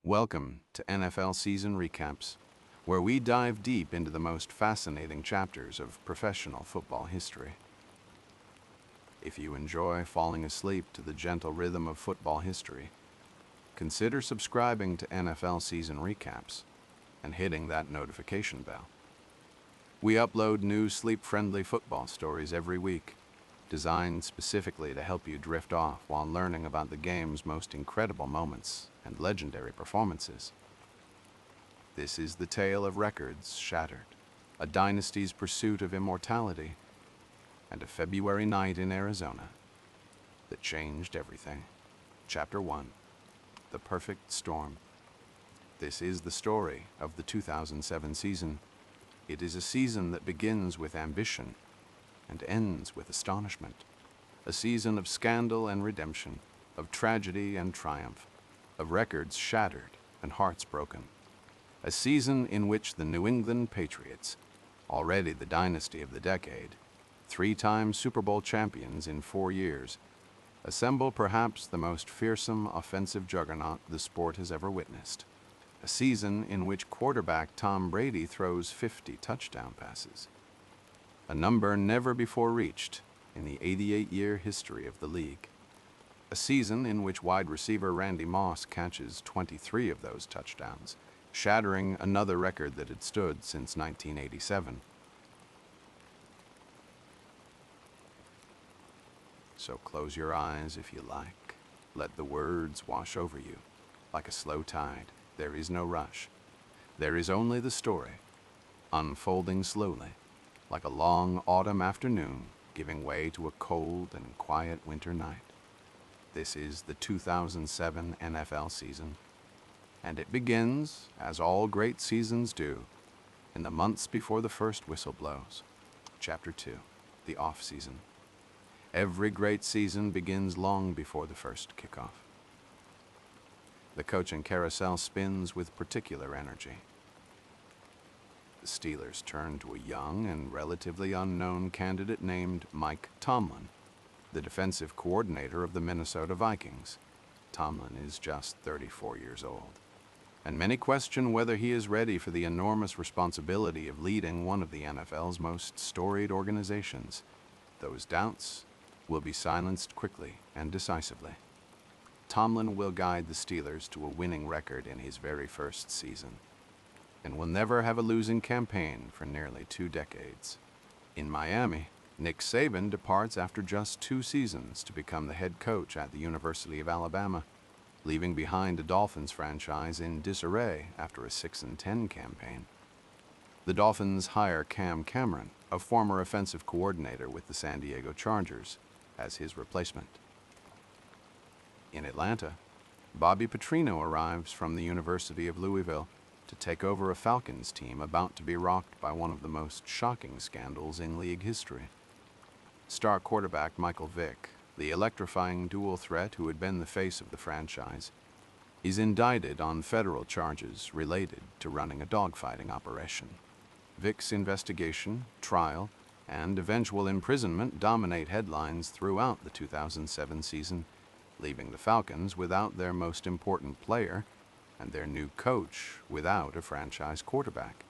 Welcome to NFL Season Recaps, where we dive deep into the most fascinating chapters of professional football history. If you enjoy falling asleep to the gentle rhythm of football history, consider subscribing to NFL Season Recaps and hitting that notification bell. We upload new sleep-friendly football stories every week, designed specifically to help you drift off while learning about the game's most incredible moments and legendary performances. This is the tale of records shattered, a dynasty's pursuit of immortality, and a February night in Arizona that changed everything. Chapter 1: The Perfect Storm. This is the story of the 2007 season. It is a season that begins with ambition and ends with astonishment. A season of scandal and redemption, of tragedy and triumph, of records shattered and hearts broken. A season in which the New England Patriots, already the dynasty of the decade, three-time Super Bowl champions in 4 years, assemble perhaps the most fearsome offensive juggernaut the sport has ever witnessed. A season in which quarterback Tom Brady throws 50 touchdown passes, a number never before reached in the 88-year history of the league. A season in which wide receiver Randy Moss catches 23 of those touchdowns, shattering another record that had stood since 1987. So close your eyes if you like. Let the words wash over you. Like a slow tide, there is no rush. There is only the story, unfolding slowly, like a long autumn afternoon giving way to a cold and quiet winter night. This is the 2007 NFL season, and it begins, as all great seasons do, in the months before the first whistle blows. Chapter 2: The Off-Season. Every great season begins long before the first kickoff. The coaching carousel spins with particular energy. The Steelers turn to a young and relatively unknown candidate named Mike Tomlin, the defensive coordinator of the Minnesota Vikings. Tomlin is just 34 years old, and many question whether he is ready for the enormous responsibility of leading one of the NFL's most storied organizations. Those doubts will be silenced quickly and decisively. Tomlin will guide the Steelers to a winning record in his very first season, and will never have a losing campaign for nearly 2 decades. In Miami, Nick Saban departs after just 2 seasons to become the head coach at the University of Alabama, leaving behind a Dolphins franchise in disarray after a 6-10 campaign. The Dolphins hire Cam Cameron, a former offensive coordinator with the San Diego Chargers, as his replacement. In Atlanta, Bobby Petrino arrives from the University of Louisville to take over a Falcons team about to be rocked by one of the most shocking scandals in league history. Star quarterback Michael Vick, the electrifying dual threat who had been the face of the franchise, is indicted on federal charges related to running a dogfighting operation. Vick's investigation, trial, and eventual imprisonment dominate headlines throughout the 2007 season, leaving the Falcons without their most important player and their new coach without a franchise quarterback.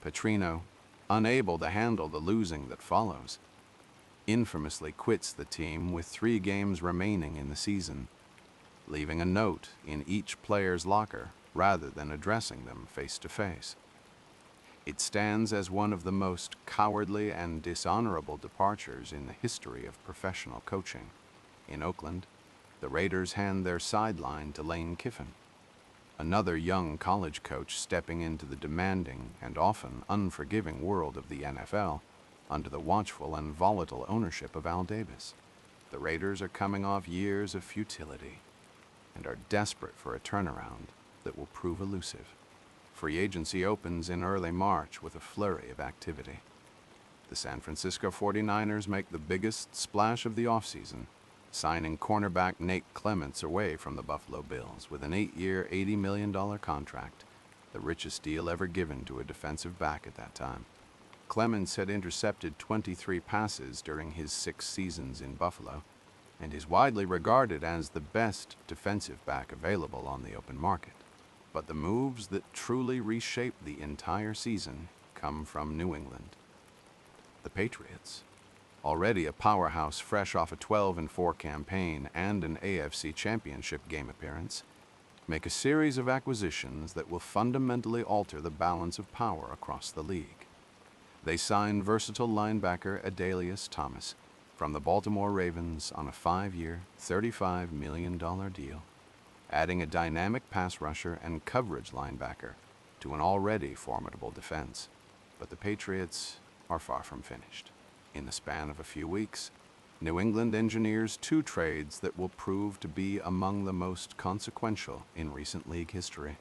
Petrino, unable to handle the losing that follows, infamously quits the team with 3 games remaining in the season, leaving a note in each player's locker rather than addressing them face to face. It stands as one of the most cowardly and dishonorable departures in the history of professional coaching. In Oakland, the Raiders hand their sideline to Lane Kiffin, another young college coach stepping into the demanding and often unforgiving world of the NFL under the watchful and volatile ownership of Al Davis. The Raiders are coming off years of futility and are desperate for a turnaround that will prove elusive. Free agency opens in early March with a flurry of activity. The San Francisco 49ers make the biggest splash of the offseason, signing cornerback Nate Clements away from the Buffalo Bills with an 8-year, $80 million contract, the richest deal ever given to a defensive back at that time. Clements had intercepted 23 passes during his 6 seasons in Buffalo, and is widely regarded as the best defensive back available on the open market. But the moves that truly reshape the entire season come from New England. The Patriots, already a powerhouse fresh off a 12-4 campaign and an AFC Championship game appearance, make a series of acquisitions that will fundamentally alter the balance of power across the league. They signed versatile linebacker Adalius Thomas from the Baltimore Ravens on a 5-year, $35 million deal, adding a dynamic pass rusher and coverage linebacker to an already formidable defense. But the Patriots are far from finished. In the span of a few weeks, New England engineers 2 trades that will prove to be among the most consequential in recent league history.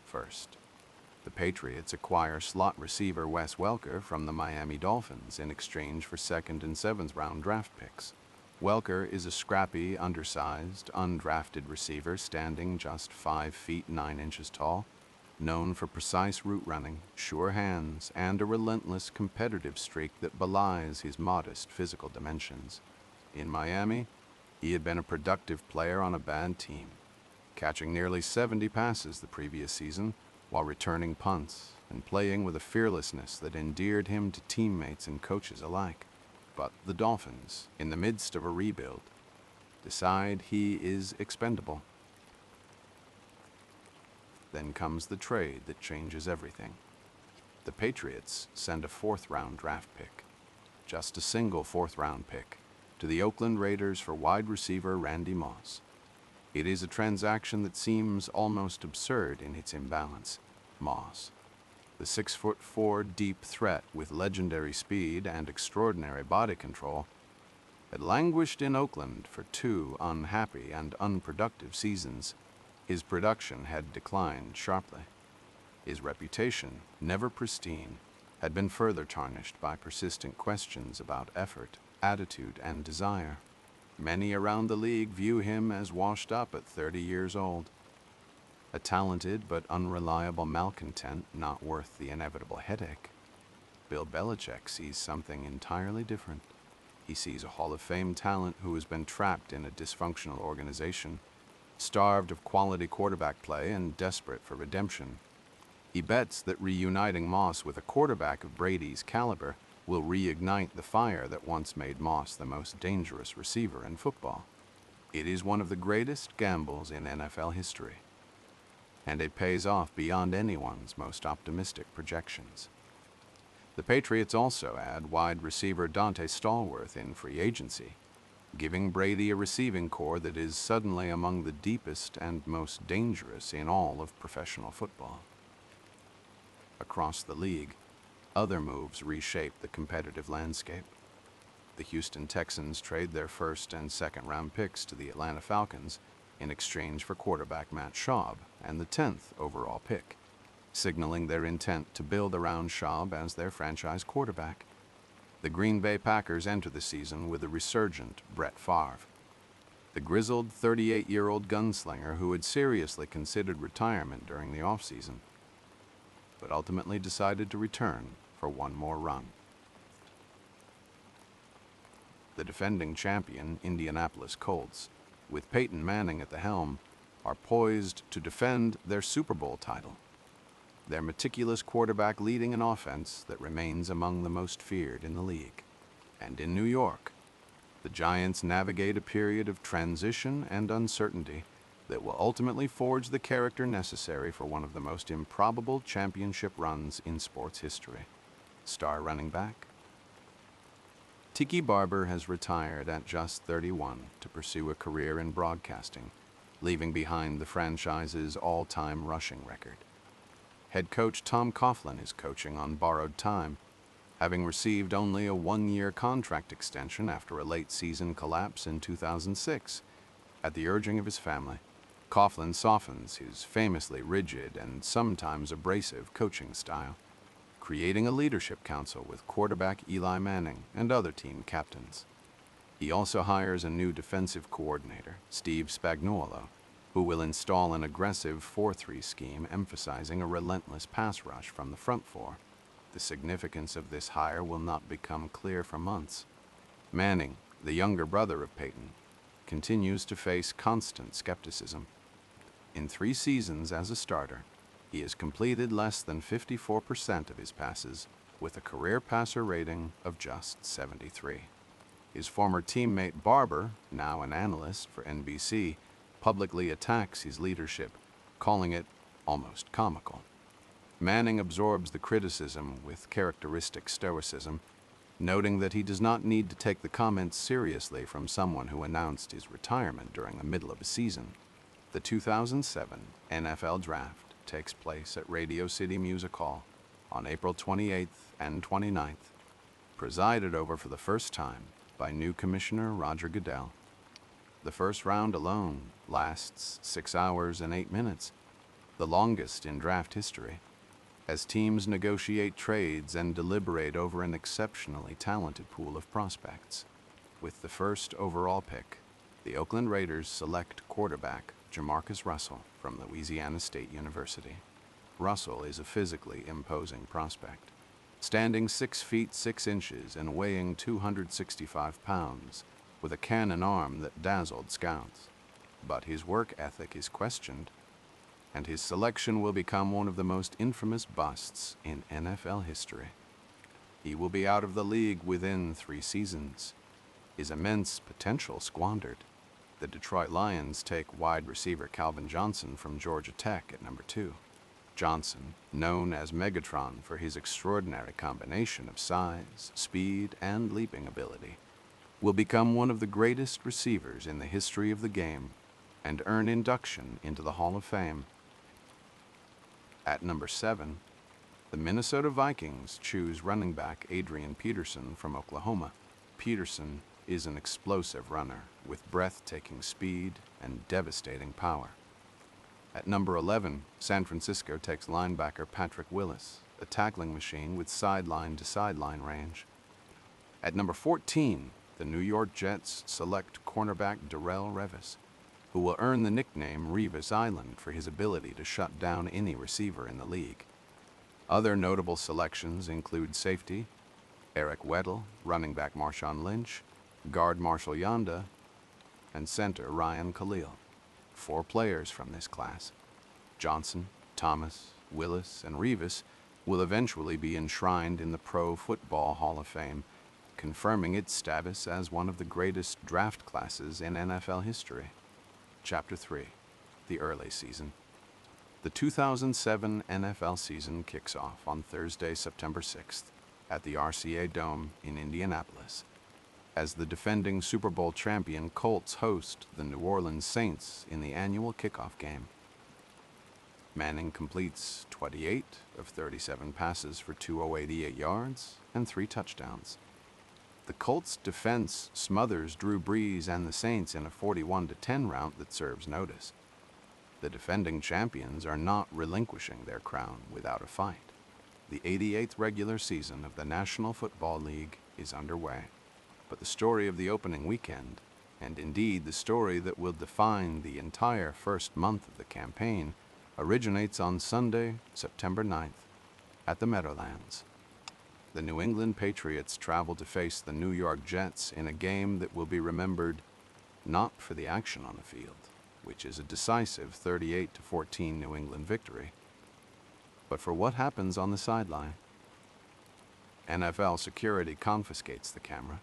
First, the Patriots acquire slot receiver Wes Welker from the Miami Dolphins in exchange for 2nd and 7th round draft picks. Welker is a scrappy, undersized, undrafted receiver standing just 5 feet 9 inches tall, known for precise route running, sure hands, and a relentless competitive streak that belies his modest physical dimensions. In Miami, he had been a productive player on a bad team, catching nearly 70 passes the previous season while returning punts and playing with a fearlessness that endeared him to teammates and coaches alike. But the Dolphins, in the midst of a rebuild, decide he is expendable. Then comes the trade that changes everything. The Patriots send a 4th-round draft pick, just a single 4th-round pick, to the Oakland Raiders for wide receiver Randy Moss. It is a transaction that seems almost absurd in its imbalance. Moss, the 6'4" deep threat with legendary speed and extraordinary body control, had languished in Oakland for 2 unhappy and unproductive seasons. His production had declined sharply. His reputation, never pristine, had been further tarnished by persistent questions about effort, attitude, and desire. Many around the league view him as washed up at 30 years old. A talented but unreliable malcontent not worth the inevitable headache. Bill Belichick sees something entirely different. He sees a Hall of Fame talent who has been trapped in a dysfunctional organization, starved of quality quarterback play and desperate for redemption. He bets that reuniting Moss with a quarterback of Brady's caliber will reignite the fire that once made Moss the most dangerous receiver in football. It is one of the greatest gambles in NFL history, and it pays off beyond anyone's most optimistic projections. The Patriots also add wide receiver Dante Stallworth in free agency, giving Brady a receiving corps that is suddenly among the deepest and most dangerous in all of professional football. Across the league, other moves reshape the competitive landscape. The Houston Texans trade their 1st and 2nd round picks to the Atlanta Falcons in exchange for quarterback Matt Schaub and the 10th overall pick, signaling their intent to build around Schaub as their franchise quarterback. The Green Bay Packers enter the season with a resurgent Brett Favre, the grizzled 38-year-old gunslinger who had seriously considered retirement during the offseason, but ultimately decided to return for one more run. The defending champion Indianapolis Colts, with Peyton Manning at the helm, are poised to defend their Super Bowl title, their meticulous quarterback leading an offense that remains among the most feared in the league. And in New York, the Giants navigate a period of transition and uncertainty that will ultimately forge the character necessary for one of the most improbable championship runs in sports history. Star running back Tiki Barber has retired at just 31 to pursue a career in broadcasting, leaving behind the franchise's all-time rushing record. Head coach Tom Coughlin is coaching on borrowed time, having received only a 1-year contract extension after a late-season collapse in 2006. At the urging of his family, Coughlin softens his famously rigid and sometimes abrasive coaching style, creating a leadership council with quarterback Eli Manning and other team captains. He also hires a new defensive coordinator, Steve Spagnuolo, who will install an aggressive 4-3 scheme emphasizing a relentless pass rush from the front four. The significance of this hire will not become clear for months. Manning, the younger brother of Peyton, continues to face constant skepticism. In 3 seasons as a starter, he has completed less than 54% of his passes with a career passer rating of just 73. His former teammate Barber, now an analyst for NBC, publicly attacks his leadership, calling it almost comical. Manning absorbs the criticism with characteristic stoicism, noting that he does not need to take the comments seriously from someone who announced his retirement during the middle of a season. The 2007 NFL Draft takes place at Radio City Music Hall on April 28th and 29th, presided over for the first time by new Commissioner Roger Goodell. The first round alone lasts 6 hours and 8 minutes, the longest in draft history, as teams negotiate trades and deliberate over an exceptionally talented pool of prospects. With the first overall pick, the Oakland Raiders select quarterback Jamarcus Russell from Louisiana State University. Russell is a physically imposing prospect, standing 6 feet 6 inches and weighing 265 pounds, with a cannon arm that dazzled scouts. But his work ethic is questioned, and his selection will become one of the most infamous busts in NFL history. He will be out of the league within 3 seasons, his immense potential squandered. The Detroit Lions take wide receiver Calvin Johnson from Georgia Tech at number 2. Johnson, known as Megatron for his extraordinary combination of size, speed, and leaping ability, will become one of the greatest receivers in the history of the game and earn induction into the Hall of Fame. At number 7, the Minnesota Vikings choose running back Adrian Peterson from Oklahoma. Peterson is an explosive runner with breathtaking speed and devastating power. At number 11, San Francisco takes linebacker Patrick Willis, a tackling machine with sideline-to-sideline range. At number 14, the New York Jets select cornerback Darrelle Revis, who will earn the nickname Revis Island for his ability to shut down any receiver in the league. Other notable selections include safety Eric Weddle, running back Marshawn Lynch, guard Marshall Yanda, and center Ryan Khalil. 4 players from this class, Johnson, Thomas, Willis, and Revis, will eventually be enshrined in the Pro Football Hall of Fame, confirming its status as one of the greatest draft classes in NFL history. Chapter 3, the early season. The 2007 NFL season kicks off on Thursday, September 6th at the RCA Dome in Indianapolis, as the defending Super Bowl champion Colts host the New Orleans Saints in the annual kickoff game. Manning completes 28 of 37 passes for 288 yards and 3 touchdowns. The Colts' defense smothers Drew Brees and the Saints in a 41-10 rout that serves notice. The defending champions are not relinquishing their crown without a fight. The 88th regular season of the National Football League is underway. But the story of the opening weekend, and indeed the story that will define the entire first month of the campaign, originates on Sunday, September 9th, at the Meadowlands. The New England Patriots travel to face the New York Jets in a game that will be remembered not for the action on the field, which is a decisive 38-14 New England victory, but for what happens on the sideline. NFL security confiscates the camera,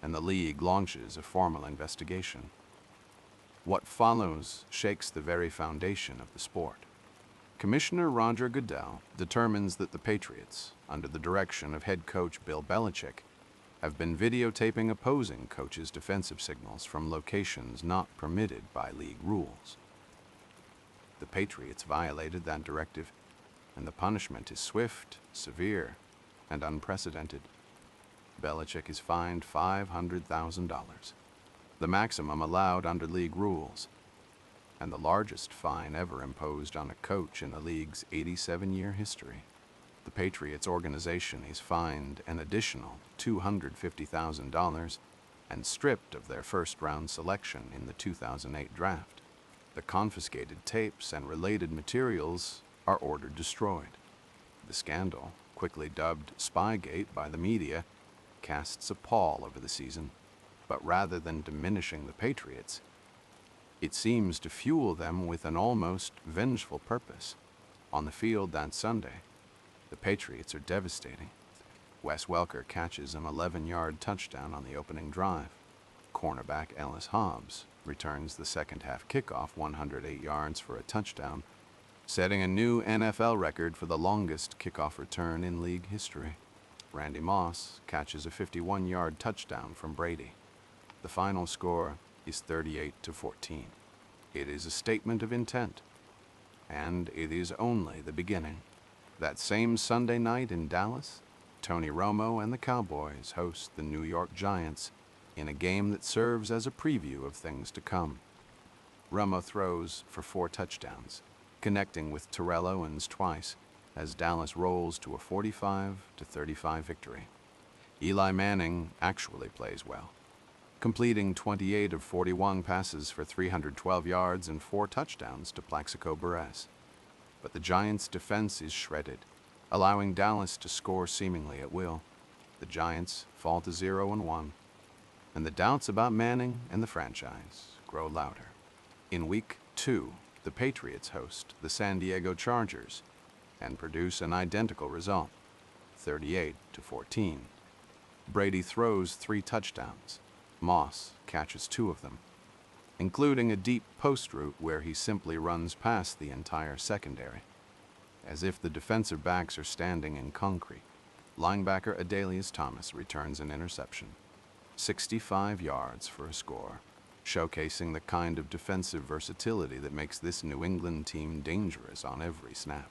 and the league launches a formal investigation. What follows shakes the very foundation of the sport. Commissioner Roger Goodell determines that the Patriots, under the direction of head coach Bill Belichick, have been videotaping opposing coaches' defensive signals from locations not permitted by league rules. The Patriots violated that directive, and the punishment is swift, severe, and unprecedented. Belichick is fined $500,000, the maximum allowed under league rules, and the largest fine ever imposed on a coach in the league's 87-year history. The Patriots organization is fined an additional $250,000 and stripped of their first-round selection in the 2008 draft. The confiscated tapes and related materials are ordered destroyed. The scandal, quickly dubbed Spygate by the media, casts a pall over the season, but rather than diminishing the Patriots, It seems to fuel them with an almost vengeful purpose. On the field that Sunday, the Patriots are devastating. Wes Welker catches an 11-yard touchdown on the opening drive. Cornerback Ellis Hobbs returns the second-half kickoff 108 yards for a touchdown, setting a new NFL record for the longest kickoff return in league history. Randy Moss catches a 51-yard touchdown from Brady. The final score is 38-14. It is a statement of intent, and it is only the beginning. That same Sunday night in Dallas, Tony Romo and the Cowboys host the New York Giants in a game that serves as a preview of things to come. Romo throws for 4 touchdowns, connecting with Terrell Owens twice as Dallas rolls to a 45-35 victory. Eli Manning actually plays well, completing 28 of 41 passes for 312 yards and 4 touchdowns to Plaxico Burress. But the Giants' defense is shredded, allowing Dallas to score seemingly at will. The Giants fall to 0-1, and the doubts about Manning and the franchise grow louder. In Week 2, the Patriots host the San Diego Chargers and produce an identical result, 38-14. Brady throws 3 touchdowns. Moss catches 2 of them, including a deep post route where he simply runs past the entire secondary. As if the defensive backs are standing in concrete, linebacker Adalius Thomas returns an interception, 65 yards for a score, showcasing the kind of defensive versatility that makes this New England team dangerous on every snap.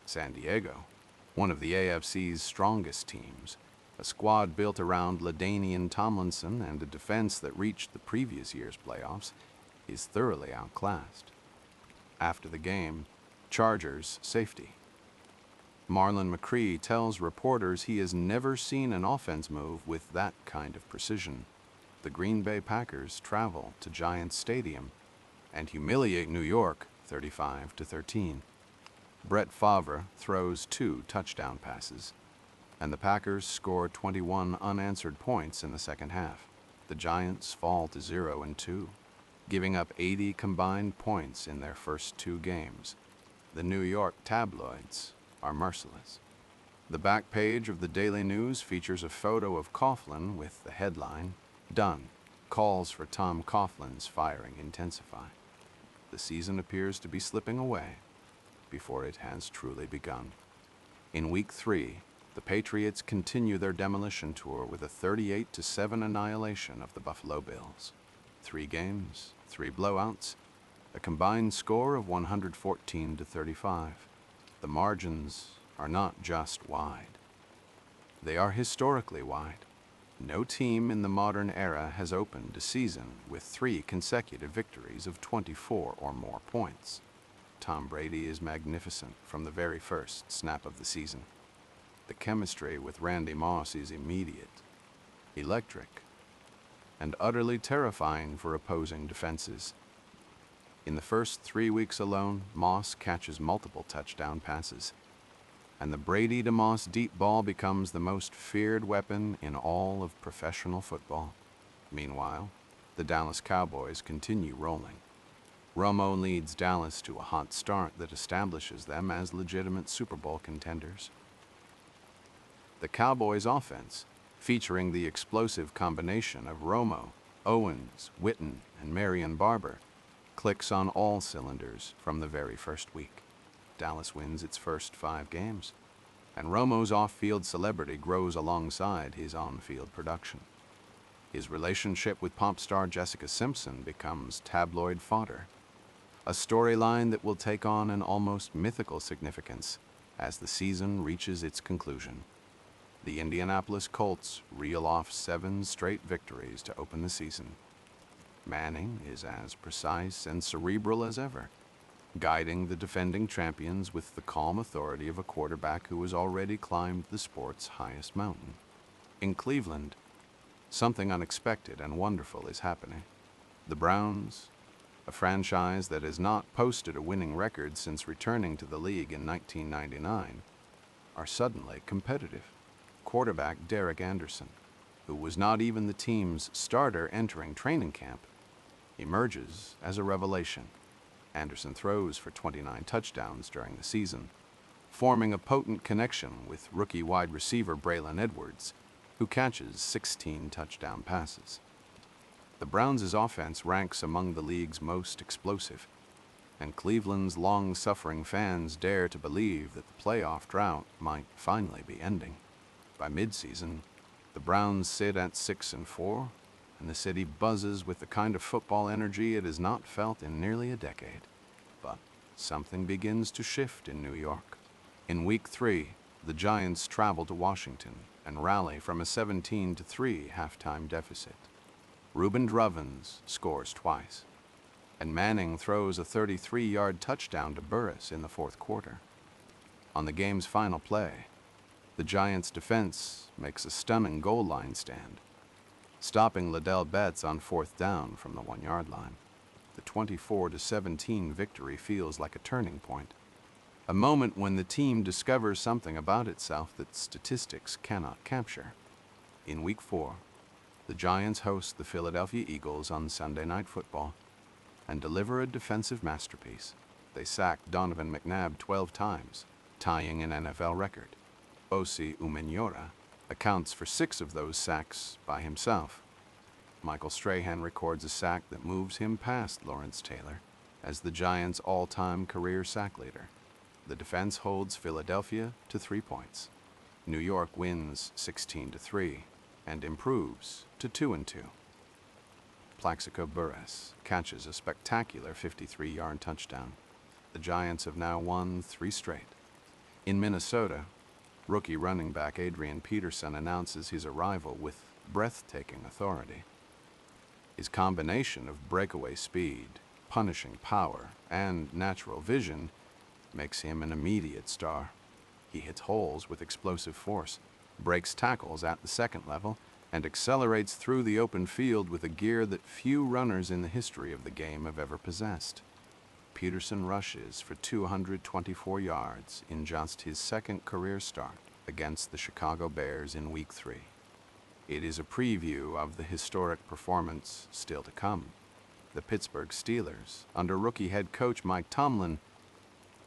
San Diego, one of the AFC's strongest teams, a squad built around LaDainian Tomlinson and a defense that reached the previous year's playoffs, is thoroughly outclassed. After the game, Chargers safety Marlon McCree tells reporters he has never seen an offense move with that kind of precision. The Green Bay Packers travel to Giants Stadium and humiliate New York 35-13. Brett Favre throws 2 touchdown passes, and the Packers score 21 unanswered points in the second half. The Giants fall to 0-2, giving up 80 combined points in their first 2 games. The New York tabloids are merciless. The back page of the Daily News features a photo of Coughlin with the headline, "Done. Calls for Tom Coughlin's firing intensify." The season appears to be slipping away before it has truly begun. In Week 3, the Patriots continue their demolition tour with a 38-7 annihilation of the Buffalo Bills. 3 games, 3 blowouts, a combined score of 114-35. The margins are not just wide. They are historically wide. No team in the modern era has opened a season with 3 consecutive victories of 24 or more points. Tom Brady is magnificent from the very first snap of the season. The chemistry with Randy Moss is immediate, electric, and utterly terrifying for opposing defenses. In the first 3 weeks alone, Moss catches multiple touchdown passes, and the Brady to Moss deep ball becomes the most feared weapon in all of professional football. Meanwhile, the Dallas Cowboys continue rolling. Romo leads Dallas to a hot start that establishes them as legitimate Super Bowl contenders. The Cowboys' offense, featuring the explosive combination of Romo, Owens, Witten, and Marion Barber, clicks on all cylinders from the very first week. Dallas wins its first 5 games, and Romo's off-field celebrity grows alongside his on-field production. His relationship with pop star Jessica Simpson becomes tabloid fodder, a storyline that will take on an almost mythical significance as the season reaches its conclusion. The Indianapolis Colts reel off 7 straight victories to open the season. Manning is as precise and cerebral as ever, guiding the defending champions with the calm authority of a quarterback who has already climbed the sport's highest mountain. In Cleveland, something unexpected and wonderful is happening. The Browns, a franchise that has not posted a winning record since returning to the league in 1999, are suddenly competitive. Quarterback Derek Anderson, who was not even the team's starter entering training camp, emerges as a revelation. Anderson throws for 29 touchdowns during the season, forming a potent connection with rookie wide receiver Braylon Edwards, who catches 16 touchdown passes. The Browns' offense ranks among the league's most explosive, and Cleveland's long-suffering fans dare to believe that the playoff drought might finally be ending. By midseason, the Browns sit at 6-4, and the city buzzes with the kind of football energy it has not felt in nearly a decade. But something begins to shift in New York. In Week 3, the Giants travel to Washington and rally from a 17-3 halftime deficit. Reuben Drevens scores twice, and Manning throws a 33-yard touchdown to Burris in the fourth quarter. On the game's final play, the Giants' defense makes a stunning goal line stand, stopping Liddell Betts on fourth down from the 1-yard line. The 24-17 victory feels like a turning point, a moment when the team discovers something about itself that statistics cannot capture. In Week 4, the Giants host the Philadelphia Eagles on Sunday Night Football and deliver a defensive masterpiece. They sack Donovan McNabb 12 times, tying an NFL record. Osi Umenyiora accounts for 6 of those sacks by himself. Michael Strahan records a sack that moves him past Lawrence Taylor as the Giants' all-time career sack leader. The defense holds Philadelphia to 3 points. New York wins 16-3 and improves to 2-2. Plaxico Burress catches a spectacular 53-yard touchdown. The Giants have now won 3 straight. In Minnesota, rookie running back Adrian Peterson announces his arrival with breathtaking authority. His combination of breakaway speed, punishing power, and natural vision makes him an immediate star. He hits holes with explosive force, breaks tackles at the second level, and accelerates through the open field with a gear that few runners in the history of the game have ever possessed. Peterson rushes for 224 yards in just his second career start against the Chicago Bears in Week 3. It is a preview of the historic performance still to come. The Pittsburgh Steelers, under rookie head coach Mike Tomlin,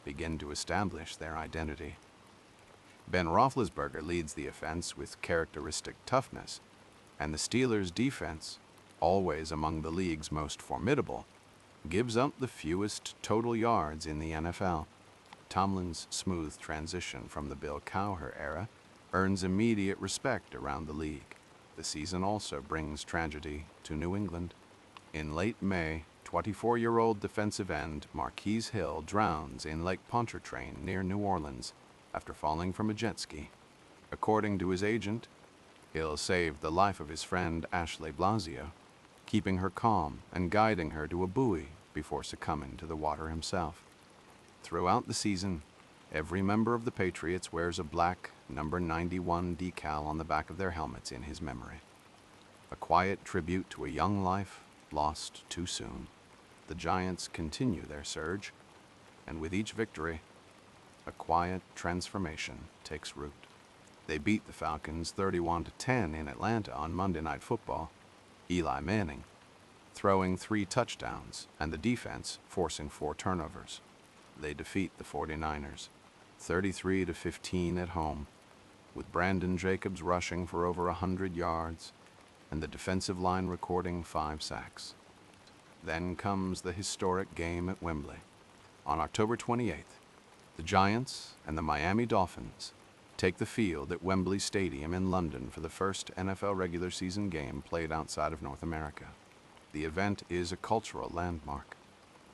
begin to establish their identity. Ben Roethlisberger leads the offense with characteristic toughness, and the Steelers' defense, always among the league's most formidable, gives up the fewest total yards in the NFL. Tomlin's smooth transition from the Bill Cowher era earns immediate respect around the league. The season also brings tragedy to New England. In late May, 24-year-old defensive end Marquise Hill drowns in Lake Pontchartrain near New Orleans after falling from a jet ski. According to his agent, Hill saved the life of his friend Ashley Blasio, keeping her calm and guiding her to a buoy before succumbing to the water himself. Throughout the season, every member of the Patriots wears a black number 91 decal on the back of their helmets in his memory. A quiet tribute to a young life lost too soon. The Giants continue their surge, and with each victory, a quiet transformation takes root. They beat the Falcons 31-10 in Atlanta on Monday Night Football, Eli Manning throwing 3 touchdowns and the defense forcing 4 turnovers. They defeat the 49ers 33-15 at home, with Brandon Jacobs rushing for over 100 yards and the defensive line recording 5 sacks. Then comes the historic game at Wembley. On October 28th, the Giants and the Miami Dolphins take the field at Wembley Stadium in London for the first NFL regular season game played outside of North America. The event is a cultural landmark,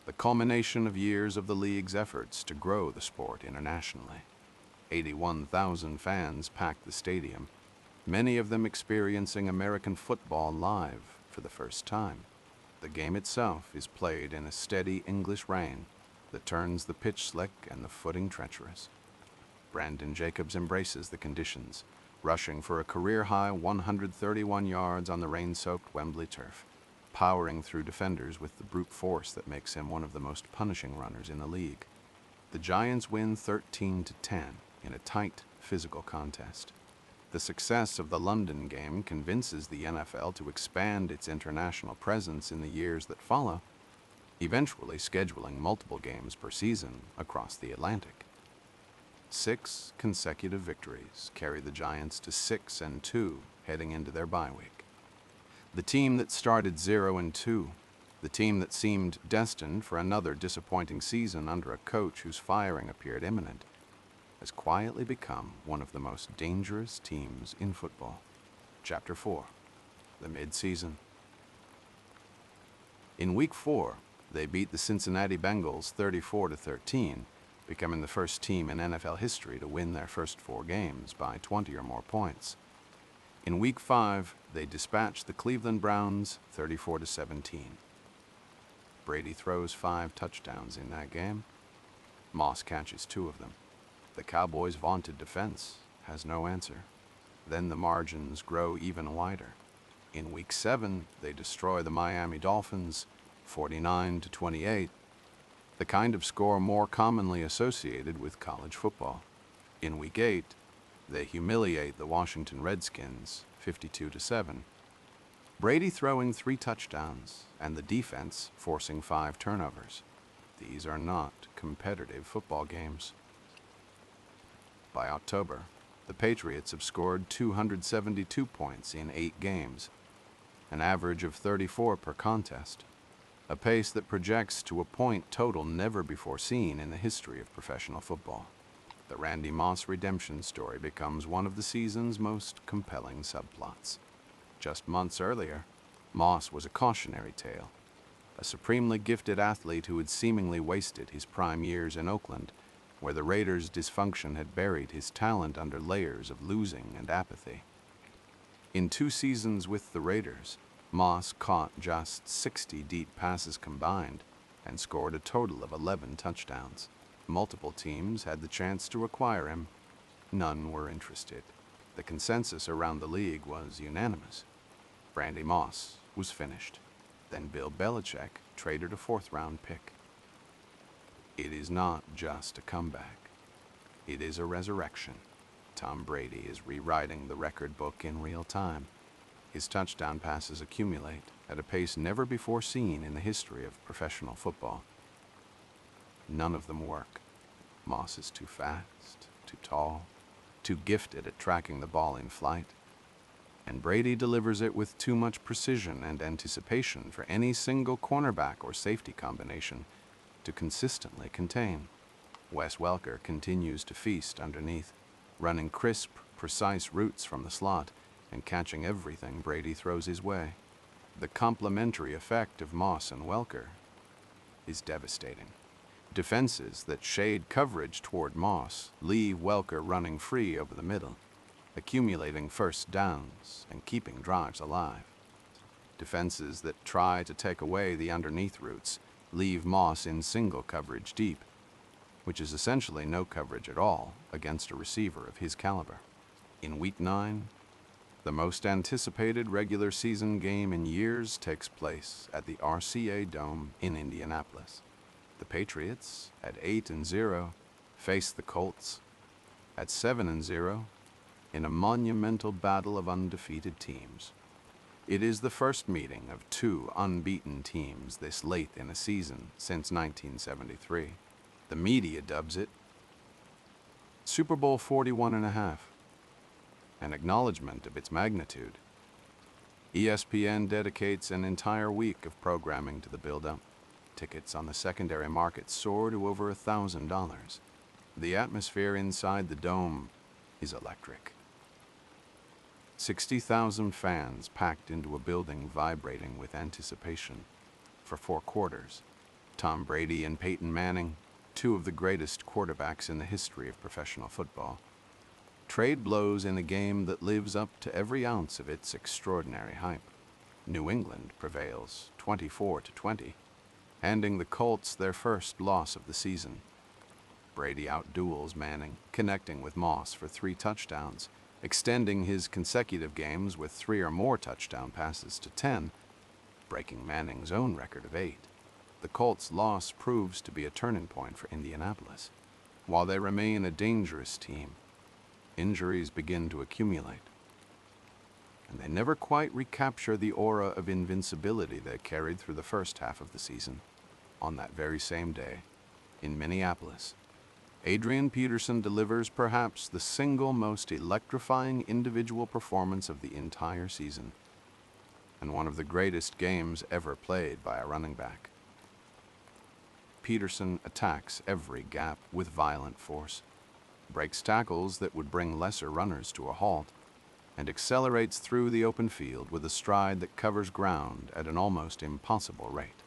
the culmination of years of the league's efforts to grow the sport internationally. 81,000 fans packed the stadium, many of them experiencing American football live for the first time. The game itself is played in a steady English rain that turns the pitch slick and the footing treacherous. Brandon Jacobs embraces the conditions, rushing for a career-high 131 yards on the rain-soaked Wembley turf, powering through defenders with the brute force that makes him one of the most punishing runners in the league. The Giants win 13-10 in a tight, physical contest. The success of the London game convinces the NFL to expand its international presence in the years that follow, eventually scheduling multiple games per season across the Atlantic. 6 consecutive victories carry the Giants to 6-2 heading into their bye week. The team that started 0-2, the team that seemed destined for another disappointing season under a coach whose firing appeared imminent, has quietly become one of the most dangerous teams in football. Chapter 4, the mid-season. In Week 4, they beat the Cincinnati Bengals 34-13, becoming the first team in NFL history to win their first 4 games by 20 or more points. In Week 5, they dispatched the Cleveland Browns 34-17. Brady throws 5 touchdowns in that game. Moss catches 2 of them. The Cowboys' vaunted defense has no answer. Then the margins grow even wider. In Week 7, they destroy the Miami Dolphins 49-28, the kind of score more commonly associated with college football. In Week 8, they humiliate the Washington Redskins 52-7. Brady throwing 3 touchdowns and the defense forcing 5 turnovers. These are not competitive football games. By October, the Patriots have scored 272 points in 8 games, an average of 34 per contest, a pace that projects to a point total never before seen in the history of professional football. The Randy Moss redemption story becomes one of the season's most compelling subplots. Just months earlier, Moss was a cautionary tale, a supremely gifted athlete who had seemingly wasted his prime years in Oakland, where the Raiders' dysfunction had buried his talent under layers of losing and apathy. In 2 seasons with the Raiders, Moss caught just 60 deep passes combined and scored a total of 11 touchdowns. Multiple teams had the chance to acquire him. None were interested. The consensus around the league was unanimous. Randy Moss was finished. Then Bill Belichick traded a 4th-round pick. It is not just a comeback. It is a resurrection. Tom Brady is rewriting the record book in real time. His touchdown passes accumulate at a pace never before seen in the history of professional football. None of them work. Moss is too fast, too tall, too gifted at tracking the ball in flight. And Brady delivers it with too much precision and anticipation for any single cornerback or safety combination to consistently contain. Wes Welker continues to feast underneath, running crisp, precise routes from the slot and catching everything Brady throws his way. The complementary effect of Moss and Welker is devastating. Defenses that shade coverage toward Moss leave Welker running free over the middle, accumulating first downs and keeping drives alive. Defenses that try to take away the underneath routes leave Moss in single coverage deep, which is essentially no coverage at all against a receiver of his caliber. In Week 9, the most anticipated regular season game in years takes place at the RCA Dome in Indianapolis. The Patriots, at 8-0, face the Colts, at 7-0, in a monumental battle of undefeated teams. It is the first meeting of 2 unbeaten teams this late in a season since 1973. The media dubs it Super Bowl 41.5, an acknowledgement of its magnitude. ESPN dedicates an entire week of programming to the build-up. Tickets on the secondary market soar to over $1,000. The atmosphere inside the dome is electric. 60,000 fans packed into a building vibrating with anticipation. For 4 quarters, Tom Brady and Peyton Manning, 2 of the greatest quarterbacks in the history of professional football, trade blows in a game that lives up to every ounce of its extraordinary hype. New England prevails 24-20, handing the Colts their first loss of the season. Brady outduels Manning, connecting with Moss for 3 touchdowns, extending his consecutive games with 3 or more touchdown passes to 10, breaking Manning's own record of 8. The Colts' loss proves to be a turning point for Indianapolis. While they remain a dangerous team, Injuries begin to accumulate, and they never quite recapture the aura of invincibility they carried through the first half of the season. On that very same day, in Minneapolis, Adrian Peterson delivers perhaps the single most electrifying individual performance of the entire season, and one of the greatest games ever played by a running back. Peterson attacks every gap with violent force, breaks tackles that would bring lesser runners to a halt, and accelerates through the open field with a stride that covers ground at an almost impossible rate.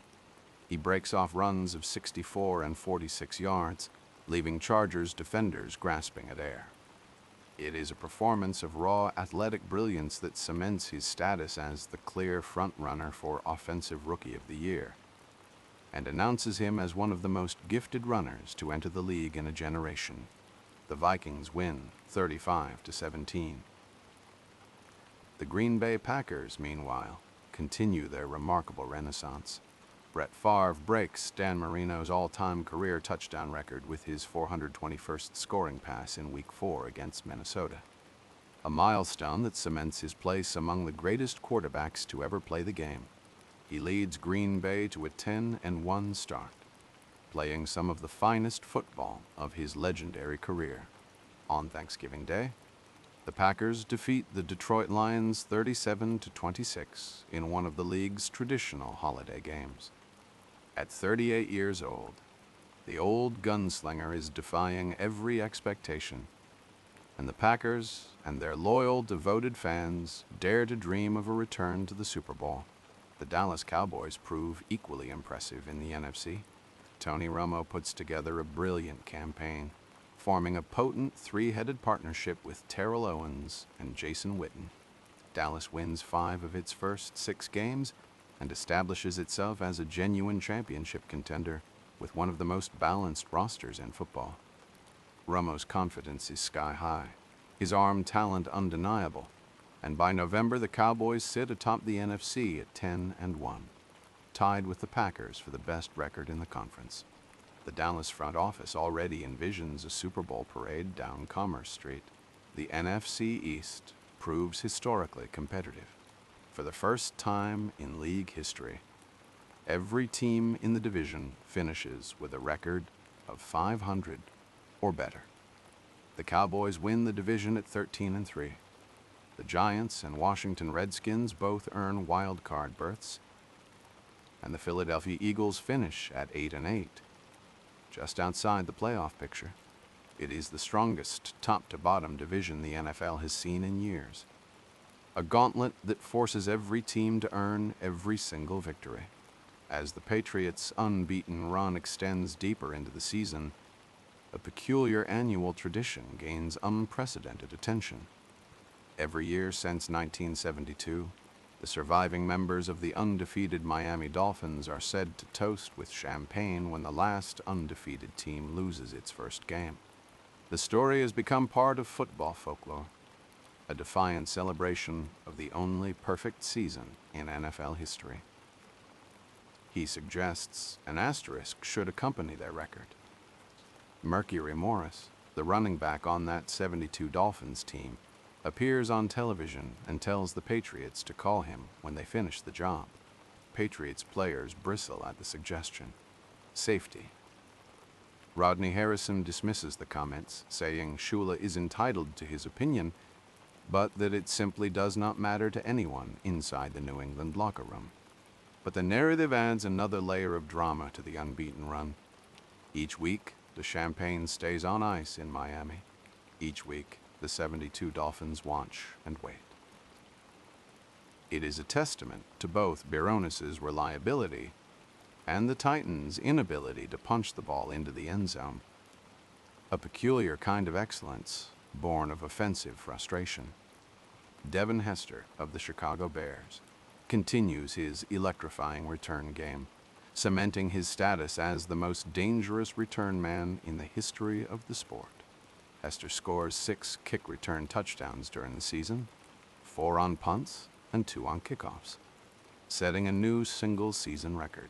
He breaks off runs of 64 and 46 yards, leaving Chargers defenders grasping at air. It is a performance of raw athletic brilliance that cements his status as the clear front-runner for Offensive Rookie of the Year, and announces him as one of the most gifted runners to enter the league in a generation. The Vikings win 35-17. The Green Bay Packers, meanwhile, continue their remarkable renaissance. Brett Favre breaks Dan Marino's all-time career touchdown record with his 421st scoring pass in Week 4 against Minnesota, a milestone that cements his place among the greatest quarterbacks to ever play the game. He leads Green Bay to a 10-1 start, playing some of the finest football of his legendary career. On Thanksgiving Day, the Packers defeat the Detroit Lions 37-26 in one of the league's traditional holiday games. At 38 years old, the old gunslinger is defying every expectation, and the Packers and their loyal, devoted fans dare to dream of a return to the Super Bowl. The Dallas Cowboys prove equally impressive in the NFC. Tony Romo puts together a brilliant campaign, forming a potent three-headed partnership with Terrell Owens and Jason Witten. Dallas wins 5 of its first 6 games and establishes itself as a genuine championship contender with one of the most balanced rosters in football. Romo's confidence is sky high, his arm talent undeniable, and by November the Cowboys sit atop the NFC at 10-1, tied with the Packers for the best record in the conference. The Dallas front office already envisions a Super Bowl parade down Commerce Street. The NFC East proves historically competitive. For the first time in league history, every team in the division finishes with a record of 500 or better. The Cowboys win the division at 13-3. The Giants and Washington Redskins both earn wild card berths, and the Philadelphia Eagles finish at 8-8, just outside the playoff picture. It is the strongest top-to-bottom division the NFL has seen in years. A gauntlet that forces every team to earn every single victory. As the Patriots' unbeaten run extends deeper into the season, a peculiar annual tradition gains unprecedented attention. Every year since 1972, the surviving members of the undefeated Miami Dolphins are said to toast with champagne when the last undefeated team loses its first game. The story has become part of football folklore, a defiant celebration of the only perfect season in NFL history. He suggests an asterisk should accompany their record. Mercury Morris, the running back on that '72 Dolphins team, appears on television and tells the Patriots to call him when they finish the job. Patriots players bristle at the suggestion. Safety. Rodney Harrison dismisses the comments, saying Shula is entitled to his opinion, but that it simply does not matter to anyone inside the New England locker room. But the narrative adds another layer of drama to the unbeaten run. Each week, the champagne stays on ice in Miami. Each week, the '72 Dolphins watch and wait. It is a testament to both Bironis's reliability and the Titans' inability to punch the ball into the end zone. A peculiar kind of excellence born of offensive frustration. Devin Hester of the Chicago Bears continues his electrifying return game, cementing his status as the most dangerous return man in the history of the sport. Hester scores 6 kick return touchdowns during the season, 4 on punts and 2 on kickoffs, setting a new single-season record.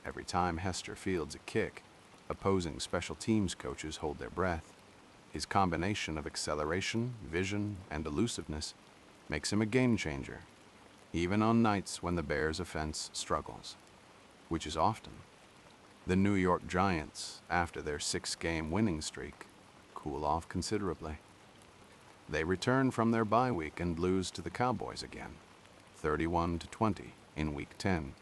Every time Hester fields a kick, opposing special teams coaches hold their breath. His combination of acceleration, vision, and elusiveness makes him a game changer, even on nights when the Bears' offense struggles, which is often. The New York Giants, after their 6-game winning streak, cool off considerably. They return from their bye week and lose to the Cowboys again, 31-20 in Week 10.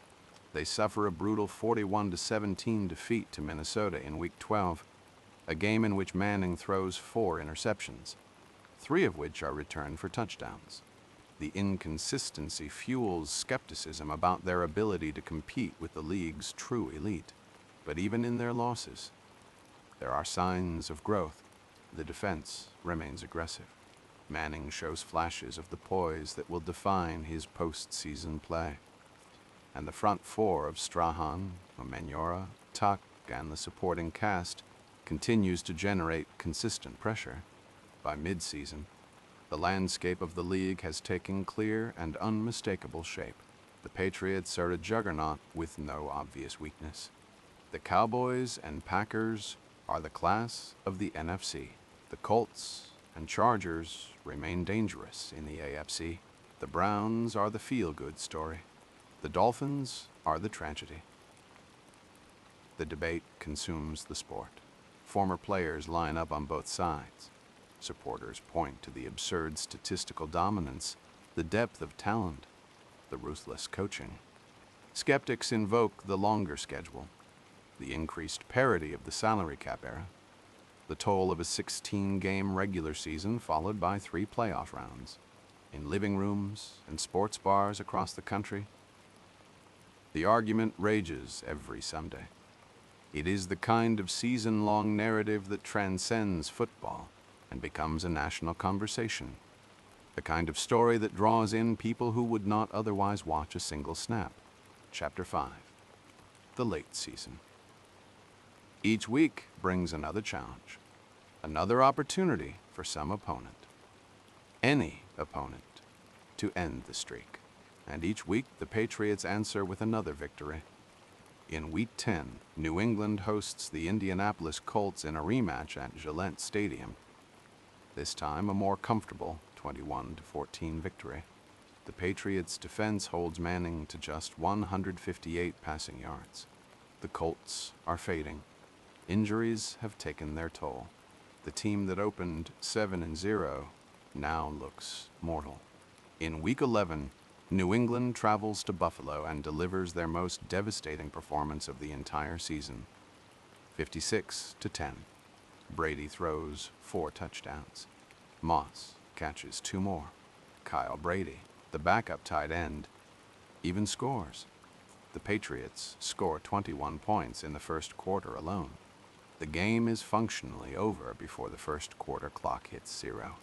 They suffer a brutal 41-17 defeat to Minnesota in Week 12, a game in which Manning throws 4 interceptions, 3 of which are returned for touchdowns. The inconsistency fuels skepticism about their ability to compete with the league's true elite. But even in their losses, there are signs of growth. The defense remains aggressive. Manning shows flashes of the poise that will define his postseason play. And the front four of Strahan, Omenyora, Tuck, and the supporting cast continues to generate consistent pressure. By midseason, the landscape of the league has taken clear and unmistakable shape. The Patriots are a juggernaut with no obvious weakness. The Cowboys and Packers are the class of the NFC. The Colts and Chargers remain dangerous in the AFC. The Browns are the feel-good story. The Dolphins are the tragedy. The debate consumes the sport. Former players line up on both sides. Supporters point to the absurd statistical dominance, the depth of talent, the ruthless coaching. Skeptics invoke the longer schedule, the increased parity of the salary cap era, the toll of a 16-game regular season followed by 3 playoff rounds. In living rooms and sports bars across the country, the argument rages every Sunday. It is the kind of season-long narrative that transcends football and becomes a national conversation. The kind of story that draws in people who would not otherwise watch a single snap. Chapter 5. The late season. Each week brings another challenge, another opportunity for some opponent, any opponent, to end the streak. And each week the Patriots answer with another victory. In Week 10, New England hosts the Indianapolis Colts in a rematch at Gillette Stadium. This time a more comfortable 21-14 victory. The Patriots' defense holds Manning to just 158 passing yards. The Colts are fading. Injuries have taken their toll. The team that opened 7-0 now looks mortal. In Week 11, New England travels to Buffalo and delivers their most devastating performance of the entire season, 56-10. Brady throws 4 touchdowns. Moss catches 2 more. Kyle Brady, the backup tight end, even scores. The Patriots score 21 points in the first quarter alone. The game is functionally over before the first quarter clock hits 0.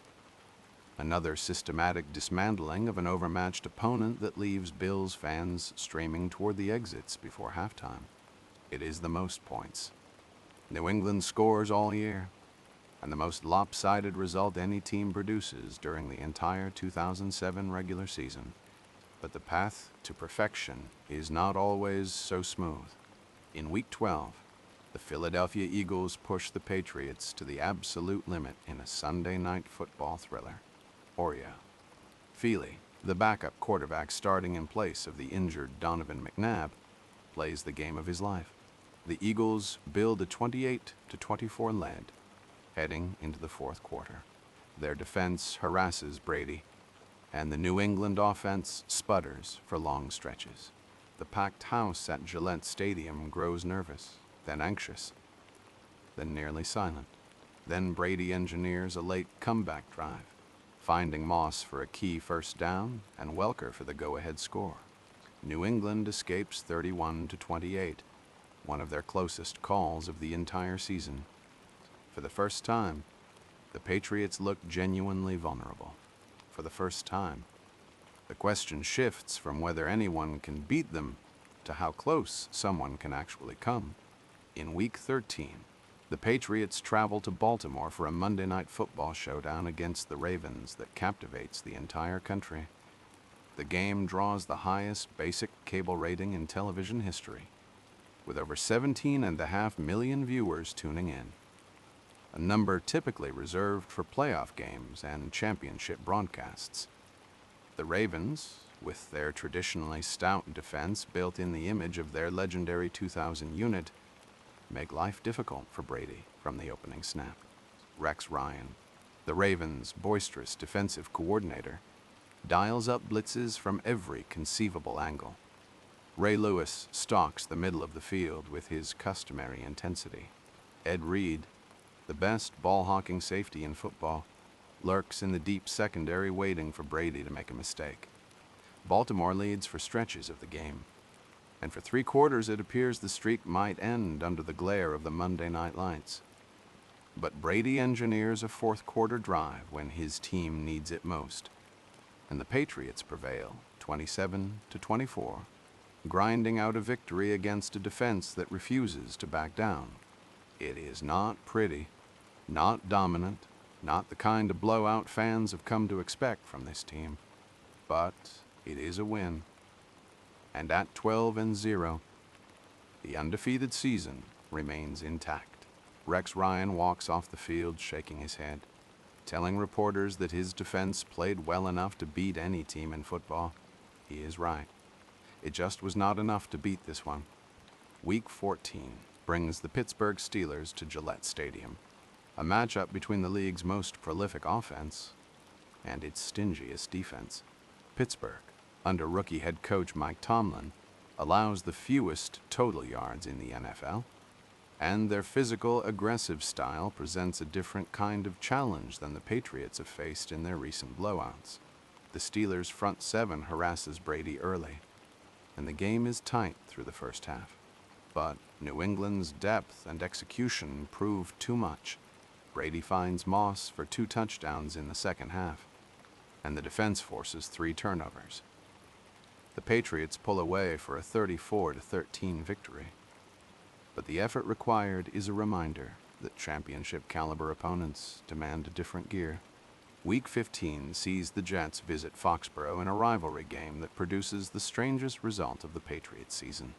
Another systematic dismantling of an overmatched opponent that leaves Bills fans streaming toward the exits before halftime. It is the most points New England scores all year, and the most lopsided result any team produces during the entire 2007 regular season. But the path to perfection is not always so smooth. In Week 12, the Philadelphia Eagles push the Patriots to the absolute limit in a Sunday night football thriller. Oria. Feely, the backup quarterback starting in place of the injured Donovan McNabb, plays the game of his life. The Eagles build a 28-24 lead, heading into the fourth quarter. Their defense harasses Brady, and the New England offense sputters for long stretches. The packed house at Gillette Stadium grows nervous, then anxious, then nearly silent. Then Brady engineers a late comeback drive, finding Moss for a key first down and Welker for the go-ahead score. New England escapes 31-28, one of their closest calls of the entire season. For the first time, the Patriots look genuinely vulnerable. For the first time, the question shifts from whether anyone can beat them to how close someone can actually come. In Week 13, the Patriots travel to Baltimore for a Monday Night Football showdown against the Ravens that captivates the entire country. The game draws the highest basic cable rating in television history, with over 17.5 million viewers tuning in. a number typically reserved for playoff games and championship broadcasts. The Ravens, with their traditionally stout defense built in the image of their legendary 2000 unit, make life difficult for Brady from the opening snap. Rex Ryan, the Ravens' boisterous defensive coordinator, dials up blitzes from every conceivable angle. Ray Lewis stalks the middle of the field with his customary intensity. Ed Reed, the best ball-hawking safety in football, lurks in the deep secondary waiting for Brady to make a mistake. Baltimore leads for stretches of the game, and for 3 quarters it appears the streak might end under the glare of the Monday night lights. But Brady engineers a 4th-quarter drive when his team needs it most, and the Patriots prevail 27-24, grinding out a victory against a defense that refuses to back down. It is not pretty, not dominant, not the kind of blowout fans have come to expect from this team, but it is a win. And at 12-0, the undefeated season remains intact. Rex Ryan walks off the field shaking his head, telling reporters that his defense played well enough to beat any team in football. He is right. It just was not enough to beat this one. Week 14 brings the Pittsburgh Steelers to Gillette Stadium, a matchup between the league's most prolific offense and its stingiest defense. Pittsburgh, under rookie head coach Mike Tomlin, allows the fewest total yards in the NFL, and their physical, aggressive style presents a different kind of challenge than the Patriots have faced in their recent blowouts. The Steelers' front 7 harasses Brady early, and the game is tight through the first half. But New England's depth and execution prove too much. Brady finds Moss for 2 touchdowns in the second half, and the defense forces 3 turnovers. The Patriots pull away for a 34-13 victory. But the effort required is a reminder that championship-caliber opponents demand a different gear. Week 15 sees the Jets visit Foxborough in a rivalry game that produces the strangest result of the Patriots season.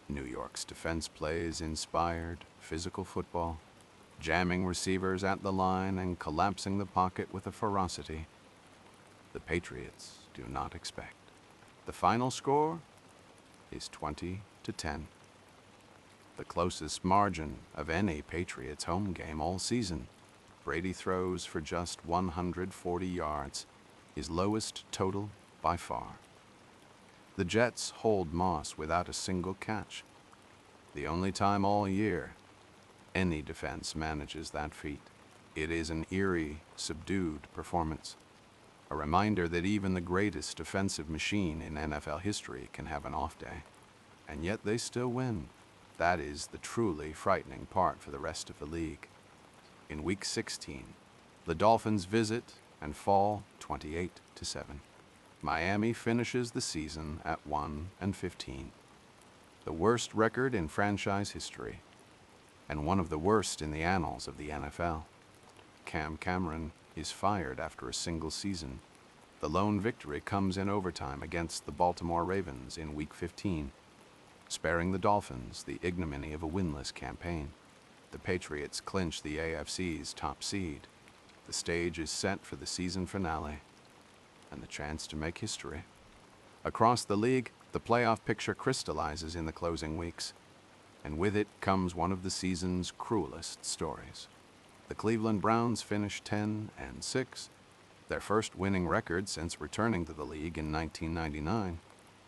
New York's defense plays inspired, physical football, jamming receivers at the line and collapsing the pocket with a ferocity the Patriots do not expect. The final score is 20-10. The closest margin of any Patriots home game all season. Brady throws for just 140 yards, his lowest total by far. The Jets hold Moss without a single catch, the only time all year any defense manages that feat. It is an eerie, subdued performance, a reminder that even the greatest defensive machine in NFL history can have an off day, and yet they still win. That is the truly frightening part for the rest of the league. In Week 16, the Dolphins visit and fall 28-7. Miami finishes the season at 1-15, the worst record in franchise history, and one of the worst in the annals of the NFL. Cam Cameron is fired after a single season. The lone victory comes in overtime against the Baltimore Ravens in Week 15. Sparing the Dolphins the ignominy of a winless campaign. The Patriots clinch the AFC's top seed. The stage is set for the season finale and the chance to make history. Across the league, the playoff picture crystallizes in the closing weeks, and with it comes one of the season's cruelest stories. The Cleveland Browns finish 10-6, their first winning record since returning to the league in 1999.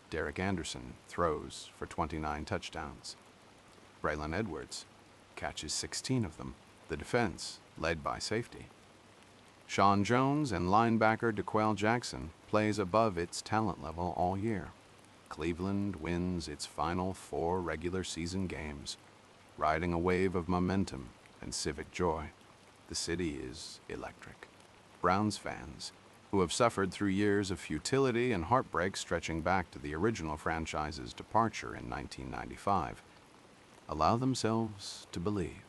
Derek Anderson throws for 29 touchdowns. Braylon Edwards catches 16 of them. The defense, led by safety Sean Jones and linebacker DeQuell Jackson, plays above its talent level all year. Cleveland wins its final 4 regular season games, riding a wave of momentum and civic joy. The city is electric. Browns fans, who have suffered through years of futility and heartbreak stretching back to the original franchise's departure in 1995, allow themselves to believe.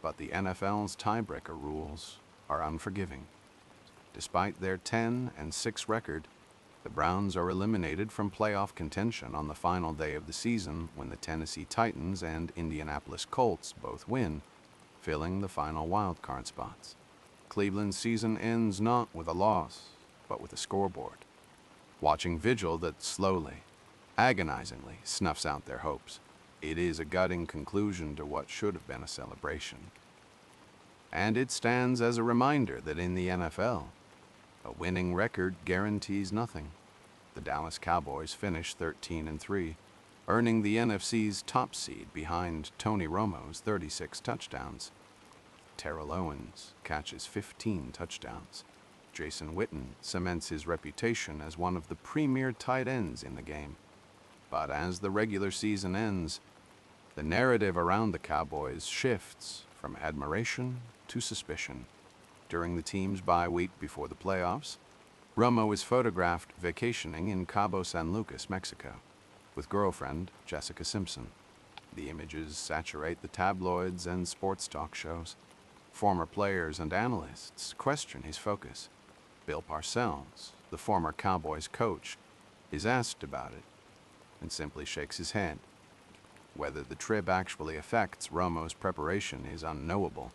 But the NFL's tiebreaker rules are unforgiving. Despite their 10-6 record, the Browns are eliminated from playoff contention on the final day of the season when the Tennessee Titans and Indianapolis Colts both win, filling the final wildcard spots. Cleveland's season ends not with a loss, but with a scoreboard. Watching vigil that slowly, agonizingly snuffs out their hopes. It is a gutting conclusion to what should have been a celebration. And it stands as a reminder that in the NFL, a winning record guarantees nothing. The Dallas Cowboys finished 13-3, earning the NFC's top seed behind Tony Romo's 36 touchdowns. Terrell Owens catches 15 touchdowns. Jason Witten cements his reputation as one of the premier tight ends in the game. But as the regular season ends, the narrative around the Cowboys shifts from admiration to suspicion. During the team's bye week before the playoffs, Romo is photographed vacationing in Cabo San Lucas, Mexico, with girlfriend Jessica Simpson. The images saturate the tabloids and sports talk shows. Former players and analysts question his focus. Bill Parcells, the former Cowboys coach, is asked about it and simply shakes his head. Whether the trip actually affects Romo's preparation is unknowable,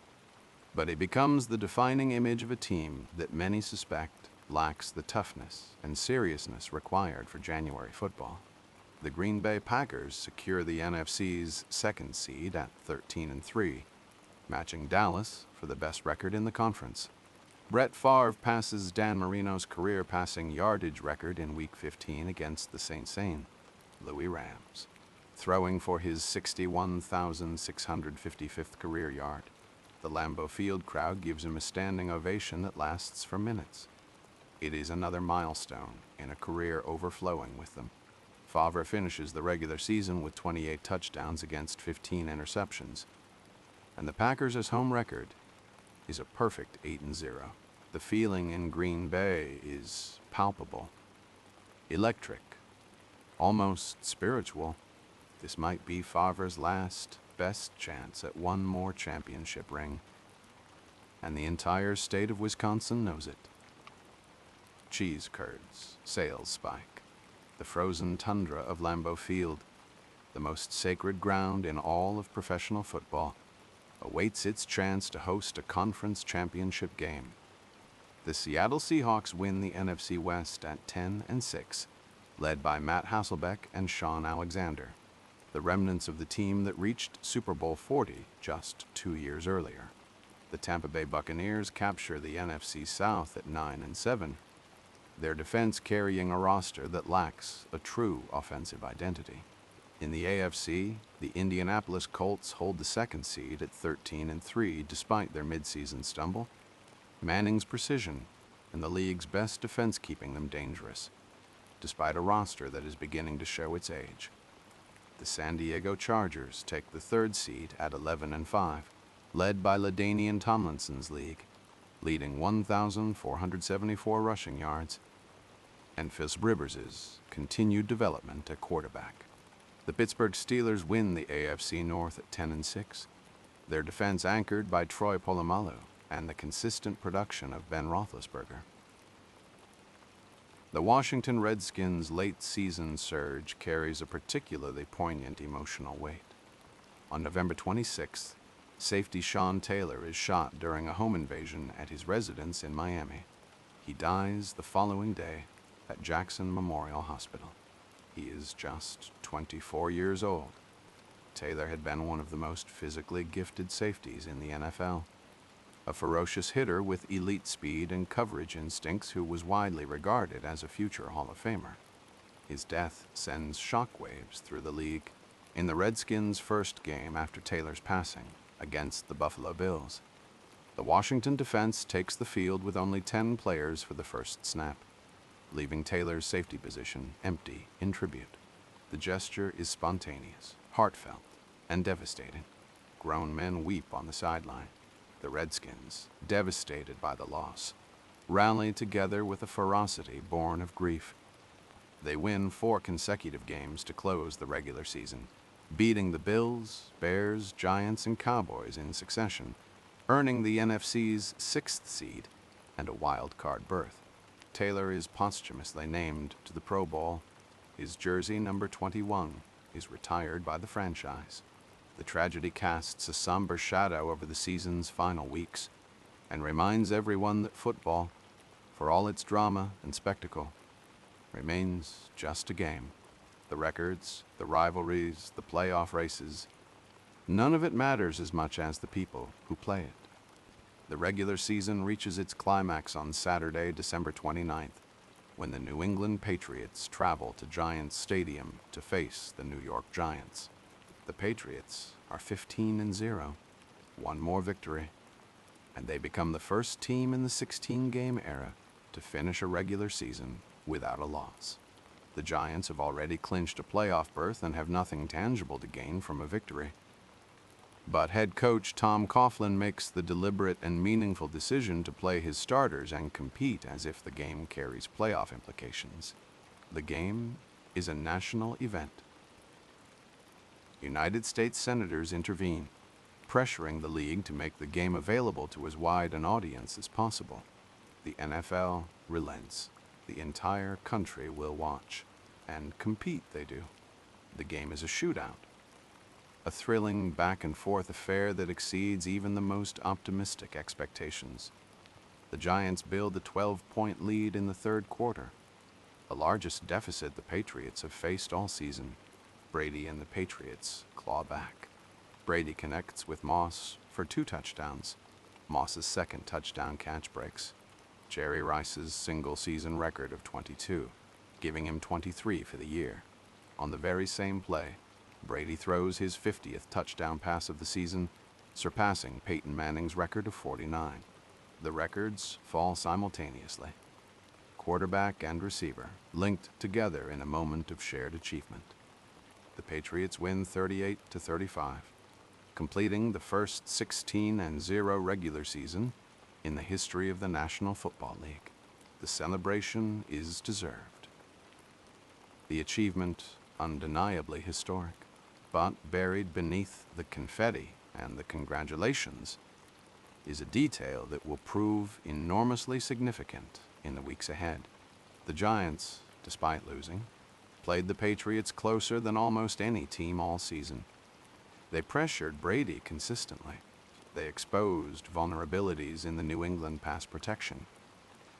but it becomes the defining image of a team that many suspect lacks the toughness and seriousness required for January football. The Green Bay Packers secure the NFC's second seed at 13-3, matching Dallas for the best record in the conference. Brett Favre passes Dan Marino's career passing yardage record in Week 15 against the Saint Louis Rams, throwing for his 61,655th career yard. The Lambeau Field crowd gives him a standing ovation that lasts for minutes. It is another milestone in a career overflowing with them. Favre finishes the regular season with 28 touchdowns against 15 interceptions, and the Packers' home record is a perfect 8-0. The feeling in Green Bay is palpable, electric, almost spiritual. This might be Favre's last, best chance at one more championship ring, and the entire state of Wisconsin knows it. Cheese curds, sales spike. The frozen tundra of Lambeau Field, the most sacred ground in all of professional football, awaits its chance to host a conference championship game. The Seattle Seahawks win the NFC West at 10-6, led by Matt Hasselbeck and Sean Alexander, the remnants of the team that reached Super Bowl XL just 2 years earlier. The Tampa Bay Buccaneers capture the NFC South at 9-7, their defense carrying a roster that lacks a true offensive identity. In the AFC, the Indianapolis Colts hold the second seed at 13-3 despite their midseason stumble. Manning's precision and the league's best defense keeping them dangerous, despite a roster that is beginning to show its age. The San Diego Chargers take the third seed at 11-5, led by LaDainian Tomlinson's league, leading 1,474 rushing yards, and Philip Rivers' continued development at quarterback. The Pittsburgh Steelers win the AFC North at 10-6, their defense anchored by Troy Polamalu and the consistent production of Ben Roethlisberger. The Washington Redskins' late-season surge carries a particularly poignant emotional weight. On November 26th, safety Sean Taylor is shot during a home invasion at his residence in Miami. He dies the following day at Jackson Memorial Hospital. He is just 24 years old. Taylor had been one of the most physically gifted safeties in the NFL, a ferocious hitter with elite speed and coverage instincts who was widely regarded as a future Hall of Famer. His death sends shockwaves through the league. In the Redskins' first game after Taylor's passing, against the Buffalo Bills, the Washington defense takes the field with only 10 players for the first snap, leaving Taylor's safety position empty in tribute. The gesture is spontaneous, heartfelt, and devastating. Grown men weep on the sideline. The Redskins, devastated by the loss, rally together with a ferocity born of grief. They win 4 consecutive games to close the regular season, beating the Bills, Bears, Giants, and Cowboys in succession, earning the NFC's 6th seed and a wild card berth. Taylor is posthumously named to the Pro Bowl. His jersey number 21 is retired by the franchise. The tragedy casts a somber shadow over the season's final weeks and reminds everyone that football, for all its drama and spectacle, remains just a game. The records, the rivalries, the playoff races, none of it matters as much as the people who play it. The regular season reaches its climax on Saturday, December 29th, when the New England Patriots travel to Giants Stadium to face the New York Giants. The Patriots are 15-0, one more victory, and they become the first team in the 16-game era to finish a regular season without a loss. The Giants have already clinched a playoff berth and have nothing tangible to gain from a victory. But head coach Tom Coughlin makes the deliberate and meaningful decision to play his starters and compete as if the game carries playoff implications. The game is a national event. United States senators intervene, pressuring the league to make the game available to as wide an audience as possible. The NFL relents. The entire country will watch, and compete they do. The game is a shootout, a thrilling back-and-forth affair that exceeds even the most optimistic expectations. The Giants build a 12-point lead in the third quarter, the largest deficit the Patriots have faced all season. Brady and the Patriots claw back. Brady connects with Moss for 2 touchdowns. Moss's second touchdown catch breaks Jerry Rice's single-season record of 22, giving him 23 for the year. On the very same play, Brady throws his 50th touchdown pass of the season, surpassing Peyton Manning's record of 49. The records fall simultaneously. Quarterback and receiver linked together in a moment of shared achievement. The Patriots win 38-35, completing the first 16-0 regular season in the history of the National Football League. The celebration is deserved. The achievement undeniably historic, but buried beneath the confetti and the congratulations is a detail that will prove enormously significant in the weeks ahead. The Giants, despite losing, played the Patriots closer than almost any team all season. They pressured Brady consistently. They exposed vulnerabilities in the New England pass protection.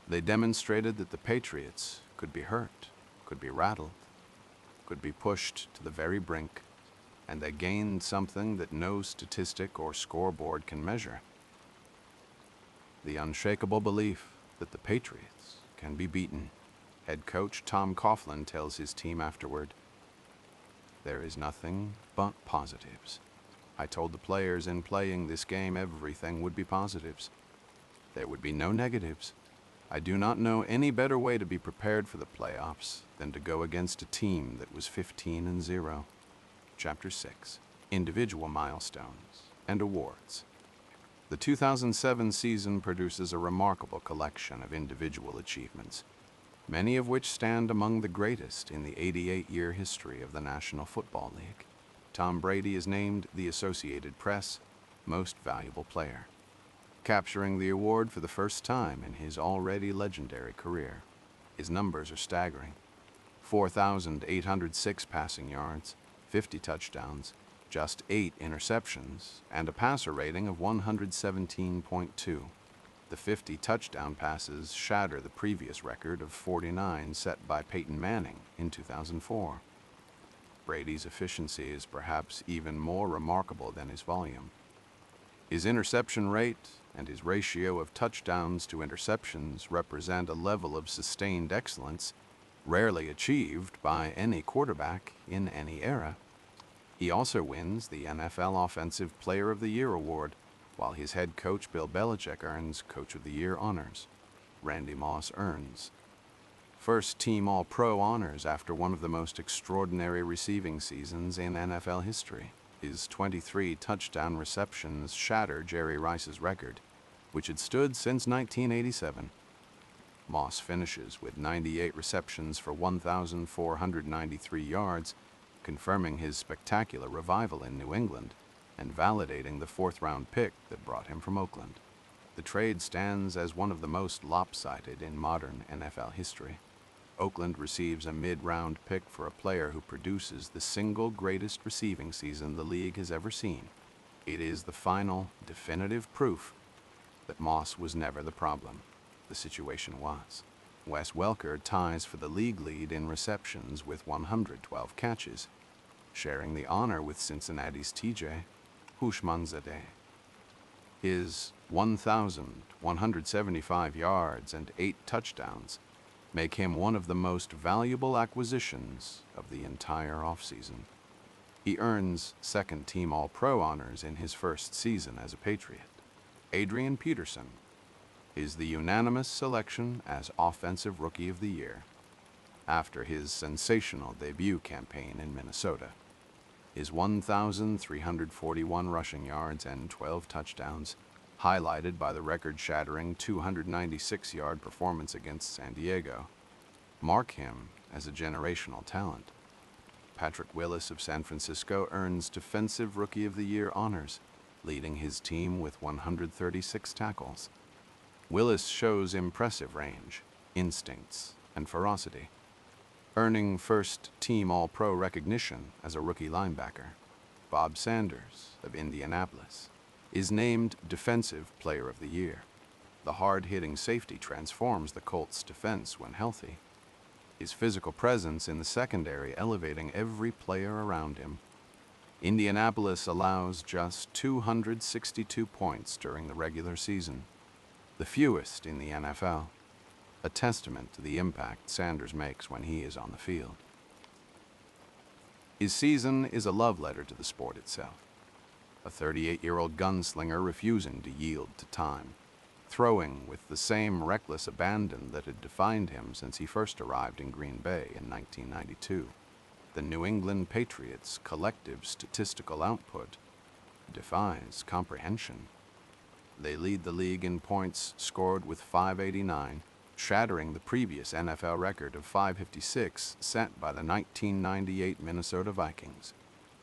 They demonstrated that the Patriots could be hurt, could be rattled, could be pushed to the very brink, and they gained something that no statistic or scoreboard can measure: the unshakable belief that the Patriots can be beaten. Head coach Tom Coughlin tells his team afterward, "There is nothing but positives. I told the players in playing this game everything would be positives. There would be no negatives. I do not know any better way to be prepared for the playoffs than to go against a team that was 15-0. Chapter 6. Individual Milestones and Awards. The 2007 season produces a remarkable collection of individual achievements, many of which stand among the greatest in the 88-year history of the National Football League. Tom Brady is named the Associated Press Most Valuable Player, capturing the award for the first time in his already legendary career. His numbers are staggering: 4,806 passing yards, 50 touchdowns, just 8 interceptions, and a passer rating of 117.2. The 50 touchdown passes shatter the previous record of 49 set by Peyton Manning in 2004. Brady's efficiency is perhaps even more remarkable than his volume. His interception rate and his ratio of touchdowns to interceptions represent a level of sustained excellence rarely achieved by any quarterback in any era. He also wins the NFL Offensive Player of the Year award, while his head coach Bill Belichick earns Coach of the Year honors. Randy Moss earns First Team All-Pro honors after one of the most extraordinary receiving seasons in NFL history. His 23 touchdown receptions shatter Jerry Rice's record, which had stood since 1987. Moss finishes with 98 receptions for 1,493 yards, confirming his spectacular revival in New England and validating the 4th-round pick that brought him from Oakland. The trade stands as one of the most lopsided in modern NFL history. Oakland receives a mid-round pick for a player who produces the single greatest receiving season the league has ever seen. It is the final, definitive proof that Moss was never the problem. The situation was. Wes Welker ties for the league lead in receptions with 112 catches, sharing the honor with Cincinnati's TJ Houshmandzadeh. His 1,175 yards and 8 touchdowns make him one of the most valuable acquisitions of the entire offseason. He earns second-team All-Pro honors in his first season as a Patriot. Adrian Peterson is the unanimous selection as Offensive Rookie of the Year after his sensational debut campaign in Minnesota. His 1,341 rushing yards and 12 touchdowns, highlighted by the record-shattering 296-yard performance against San Diego, mark him as a generational talent. Patrick Willis of San Francisco earns Defensive Rookie of the Year honors, leading his team with 136 tackles. Willis shows impressive range, instincts, and ferocity, earning first-team All-Pro recognition as a rookie linebacker. Bob Sanders of Indianapolis is named Defensive Player of the Year. The hard-hitting safety transforms the Colts' defense when healthy, his physical presence in the secondary elevating every player around him. Indianapolis allows just 262 points during the regular season, the fewest in the NFL, a testament to the impact Sanders makes when he is on the field. His season is a love letter to the sport itself, a 38-year-old gunslinger refusing to yield to time, throwing with the same reckless abandon that had defined him since he first arrived in Green Bay in 1992. The New England Patriots' collective statistical output defies comprehension. They lead the league in points scored with 589, shattering the previous NFL record of 556 set by the 1998 Minnesota Vikings.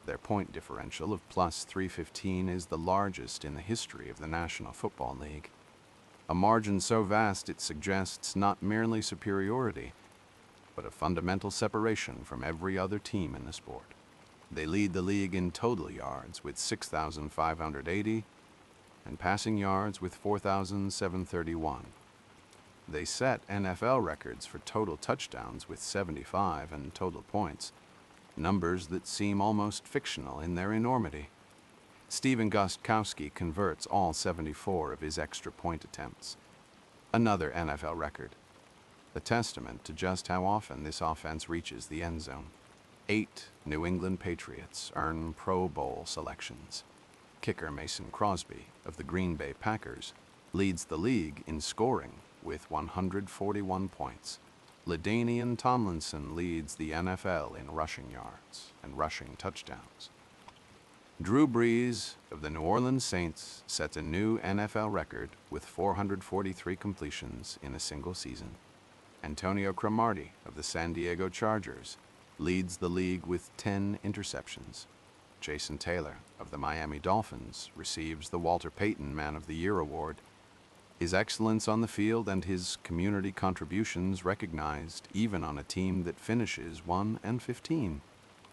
Their point differential of plus 315 is the largest in the history of the National Football League, a margin so vast it suggests not merely superiority, but a fundamental separation from every other team in the sport. They lead the league in total yards with 6,580 and passing yards with 4,731. They set NFL records for total touchdowns with 75 and total points, numbers that seem almost fictional in their enormity. Stephen Gostkowski converts all 74 of his extra point attempts, another NFL record, a testament to just how often this offense reaches the end zone. 8 New England Patriots earn Pro Bowl selections. Kicker Mason Crosby of the Green Bay Packers leads the league in scoring with 141 points. LaDainian Tomlinson leads the NFL in rushing yards and rushing touchdowns. Drew Brees of the New Orleans Saints sets a new NFL record with 443 completions in a single season. Antonio Cromartie of the San Diego Chargers leads the league with 10 interceptions. Jason Taylor of the Miami Dolphins receives the Walter Payton Man of the Year award, his excellence on the field and his community contributions recognized even on a team that finishes 1-15.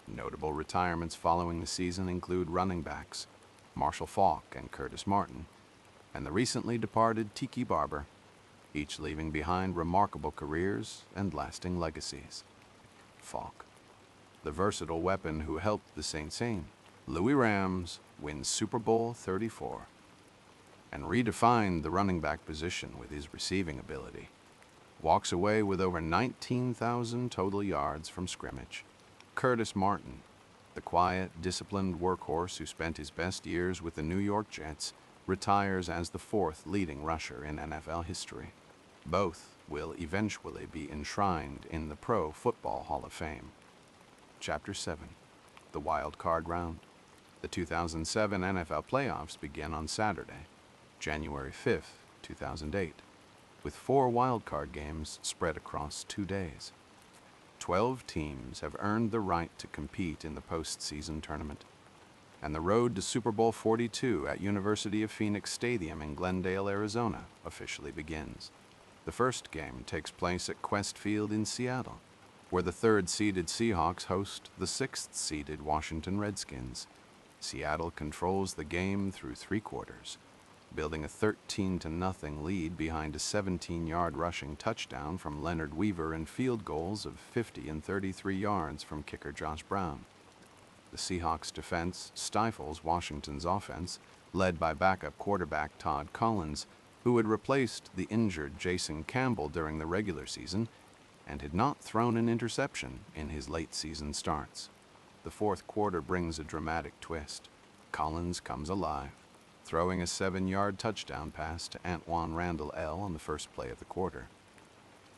Notable retirements following the season include running backs Marshall Faulk and Curtis Martin, and the recently departed Tiki Barber, each leaving behind remarkable careers and lasting legacies. Faulk, the versatile weapon who helped the Saints. Louis Rams wins Super Bowl XXXIV and redefined the running back position with his receiving ability. Walks away with over 19,000 total yards from scrimmage. Curtis Martin, the quiet, disciplined workhorse who spent his best years with the New York Jets, retires as the 4th leading rusher in NFL history. Both will eventually be enshrined in the Pro Football Hall of Fame. Chapter 7. The Wild Card Round. The 2007 NFL playoffs begin on Saturday, January 5th, 2008, with 4 wildcard games spread across 2 days. 12 teams have earned the right to compete in the postseason tournament, and the road to Super Bowl XLII at University of Phoenix Stadium in Glendale, Arizona officially begins. The first game takes place at Quest Field in Seattle, where the third-seeded Seahawks host the sixth-seeded Washington Redskins. Seattle controls the game through 3 quarters, building a 13-0 lead behind a 17-yard rushing touchdown from Leonard Weaver and field goals of 50 and 33 yards from kicker Josh Brown. The Seahawks' defense stifles Washington's offense, led by backup quarterback Todd Collins, who had replaced the injured Jason Campbell during the regular season and had not thrown an interception in his late-season starts. The fourth quarter brings a dramatic twist. Collins comes alive, throwing a 7-yard touchdown pass to Antoine Randall L. on the first play of the quarter,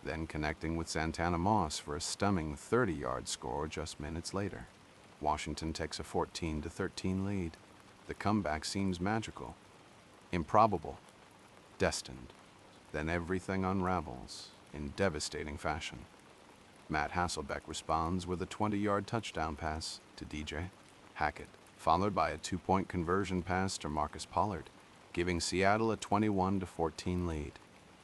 then connecting with Santana Moss for a stunning 30-yard score just minutes later. Washington takes a 14-13 lead. The comeback seems magical, improbable, destined. Then everything unravels in devastating fashion. Matt Hasselbeck responds with a 20-yard touchdown pass to DJ Hackett, followed by a 2-point conversion pass to Marcus Pollard, giving Seattle a 21-14 lead.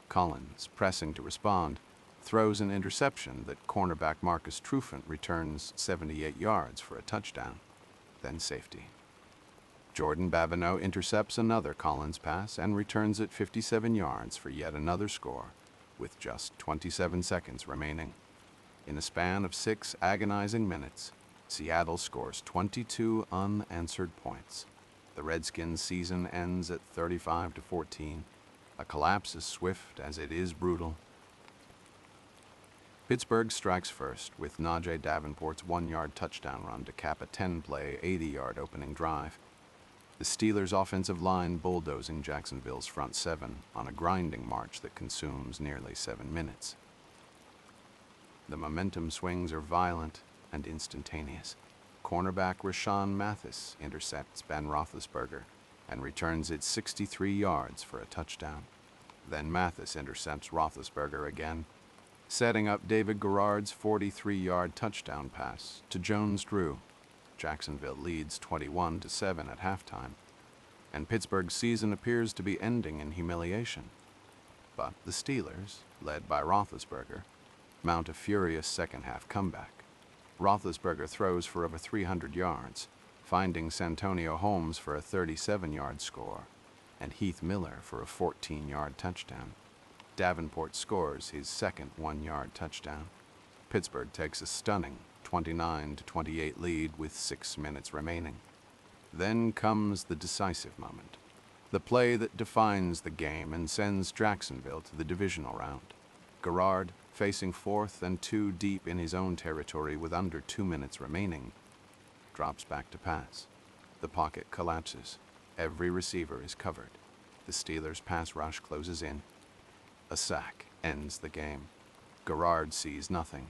Collins, pressing to respond, throws an interception that cornerback Marcus Trufant returns 78 yards for a touchdown, then safety. Jordan Babineau intercepts another Collins pass and returns it 57 yards for yet another score, with just 27 seconds remaining. In a span of 6 agonizing minutes, Seattle scores 22 unanswered points. The Redskins' season ends at 35-14. A collapse as swift as it is brutal. Pittsburgh strikes first with Najee Davenport's 1-yard touchdown run to cap a 10-play, 80-yard opening drive. The Steelers' offensive line bulldozing Jacksonville's front 7 on a grinding march that consumes nearly 7 minutes. The momentum swings are violent and instantaneous. Cornerback Rashawn Mathis intercepts Ben Roethlisberger and returns it 63 yards for a touchdown. Then Mathis intercepts Roethlisberger again, setting up David Garrard's 43-yard touchdown pass to Jones-Drew. Jacksonville leads 21-7 at halftime, and Pittsburgh's season appears to be ending in humiliation. But the Steelers, led by Roethlisberger, mount a furious second-half comeback. Roethlisberger throws for over 300 yards, finding Santonio Holmes for a 37-yard score, and Heath Miller for a 14-yard touchdown. Davenport scores his second 1-yard touchdown. Pittsburgh takes a stunning 29-28 lead with 6 minutes remaining. Then comes the decisive moment, the play that defines the game and sends Jacksonville to the divisional round. Garrard, facing 4th and 2 deep in his own territory with under 2 minutes remaining, drops back to pass. The pocket collapses. Every receiver is covered. The Steelers' pass rush closes in. A sack ends the game. Garrard sees nothing,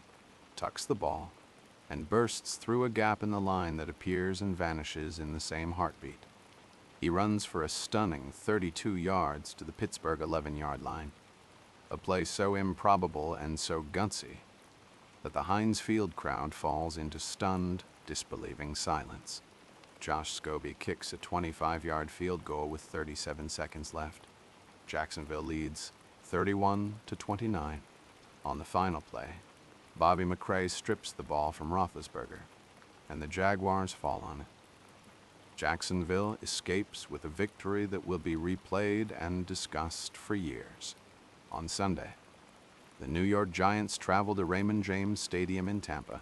tucks the ball, and bursts through a gap in the line that appears and vanishes in the same heartbeat. He runs for a stunning 32 yards to the Pittsburgh 11-yard line, a play so improbable and so gutsy that the Heinz Field crowd falls into stunned, disbelieving silence. Josh Scobie kicks a 25-yard field goal with 37 seconds left. Jacksonville leads 31-29. On the final play, Bobby McCray strips the ball from Roethlisberger, and the Jaguars fall on it. Jacksonville escapes with a victory that will be replayed and discussed for years. On Sunday, the New York Giants travel to Raymond James Stadium in Tampa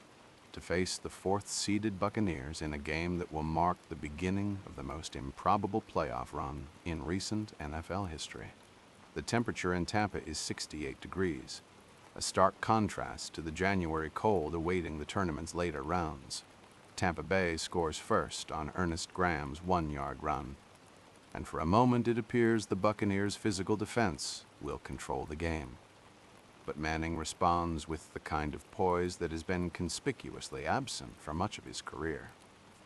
to face the 4th-seeded Buccaneers in a game that will mark the beginning of the most improbable playoff run in recent NFL history. The temperature in Tampa is 68 degrees, a stark contrast to the January cold awaiting the tournament's later rounds. Tampa Bay scores first on Ernest Graham's 1-yard run, and for a moment it appears the Buccaneers' physical defense will control the game. But Manning responds with the kind of poise that has been conspicuously absent for much of his career.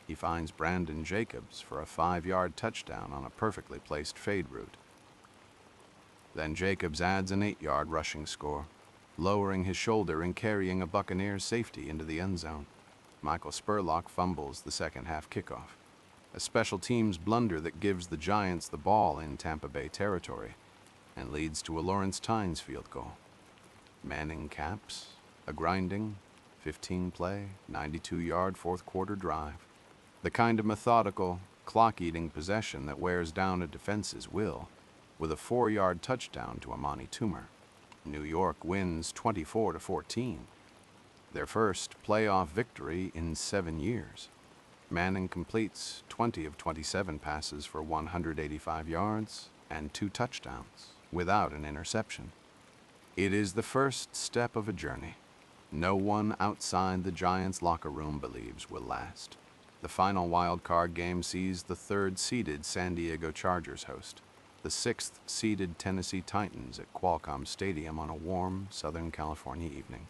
He finds Brandon Jacobs for a 5-yard touchdown on a perfectly placed fade route. Then Jacobs adds an 8-yard rushing score, lowering his shoulder and carrying a Buccaneers safety into the end zone. Michael Spurlock fumbles the second-half kickoff, a special teams blunder that gives the Giants the ball in Tampa Bay territory, and leads to a Lawrence Tynes field goal. Manning caps a grinding 15-play, 92-yard fourth-quarter drive. The kind of methodical, clock-eating possession that wears down a defense's will, with a 4-yard touchdown to Amani Toomer. New York wins 24-14, their first playoff victory in 7 years. Manning completes 20 of 27 passes for 185 yards and 2 touchdowns, without an interception. It is the first step of a journey no one outside the Giants' locker room believes will last. The final wild-card game sees the 3rd-seeded San Diego Chargers host the 6th-seeded Tennessee Titans at Qualcomm Stadium on a warm Southern California evening.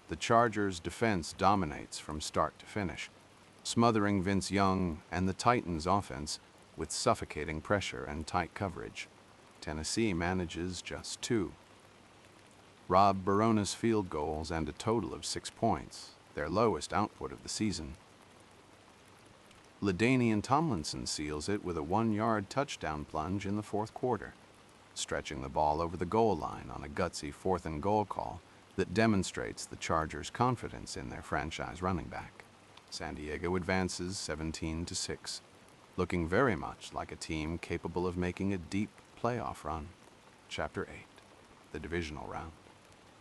The Chargers' defense dominates from start to finish, smothering Vince Young and the Titans' offense with suffocating pressure and tight coverage. Tennessee manages just 2. Rob Barona's field goals and a total of 6 points, their lowest output of the season. LaDainian Tomlinson seals it with a 1-yard touchdown plunge in the fourth quarter, stretching the ball over the goal line on a gutsy 4th-and-goal call that demonstrates the Chargers' confidence in their franchise running back. San Diego advances 17-6, looking very much like a team capable of making a deep playoff run. Chapter 8, the Divisional Round.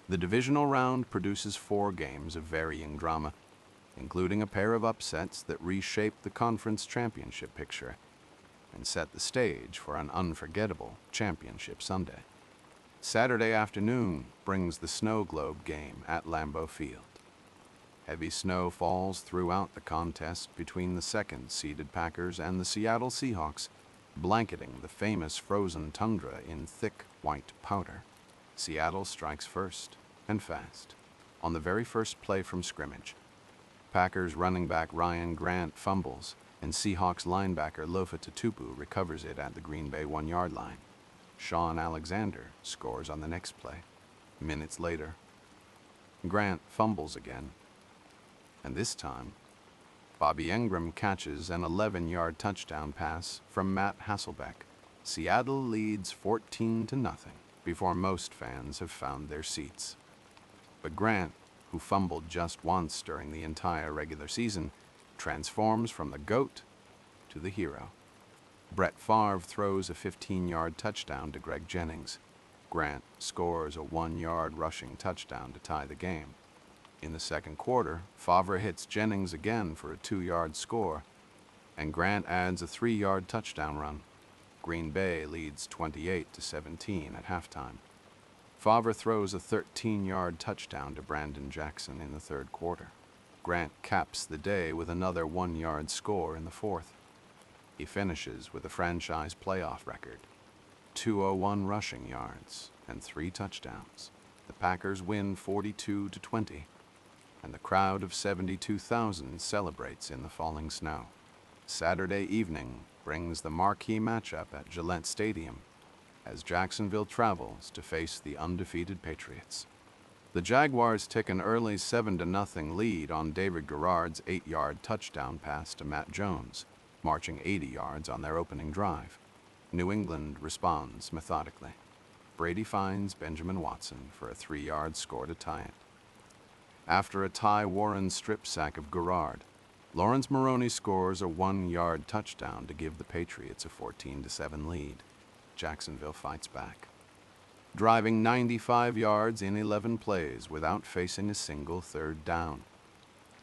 The Divisional Round produces 4 games of varying drama, including a pair of upsets that reshape the conference championship picture and set the stage for an unforgettable championship Sunday. Saturday afternoon brings the Snow Globe game at Lambeau Field. Heavy snow falls throughout the contest between the 2nd-seeded Packers and the Seattle Seahawks, blanketing the famous frozen tundra in thick white powder. Seattle strikes first and fast on the very first play from scrimmage. Packers running back Ryan Grant fumbles, and Seahawks linebacker Lofa Tatupu recovers it at the Green Bay 1-yard line. Sean Alexander scores on the next play. Minutes later, Grant fumbles again, and this time, Bobby Engram catches an 11-yard touchdown pass from Matt Hasselbeck. Seattle leads 14-0 before most fans have found their seats. But Grant, who fumbled just once during the entire regular season, transforms from the GOAT to the hero. Brett Favre throws a 15-yard touchdown to Greg Jennings. Grant scores a 1-yard rushing touchdown to tie the game. In the second quarter, Favre hits Jennings again for a 2-yard score, and Grant adds a 3-yard touchdown run. Green Bay leads 28-17 at halftime. Favre throws a 13-yard touchdown to Brandon Jackson in the third quarter. Grant caps the day with another 1-yard score in the fourth. He finishes with a franchise playoff record, 201 rushing yards and 3 touchdowns. The Packers win 42-20, and the crowd of 72,000 celebrates in the falling snow. Saturday evening brings the marquee matchup at Gillette Stadium as Jacksonville travels to face the undefeated Patriots. The Jaguars take an early 7-0 lead on David Garrard's 8-yard touchdown pass to Matt Jones, marching 80 yards on their opening drive. New England responds methodically. Brady finds Benjamin Watson for a 3-yard score to tie it. After a Ty Warren strip sack of Garrard, Lawrence Maroney scores a 1-yard touchdown to give the Patriots a 14-7 lead. Jacksonville fights back, driving 95 yards in 11 plays without facing a single third down,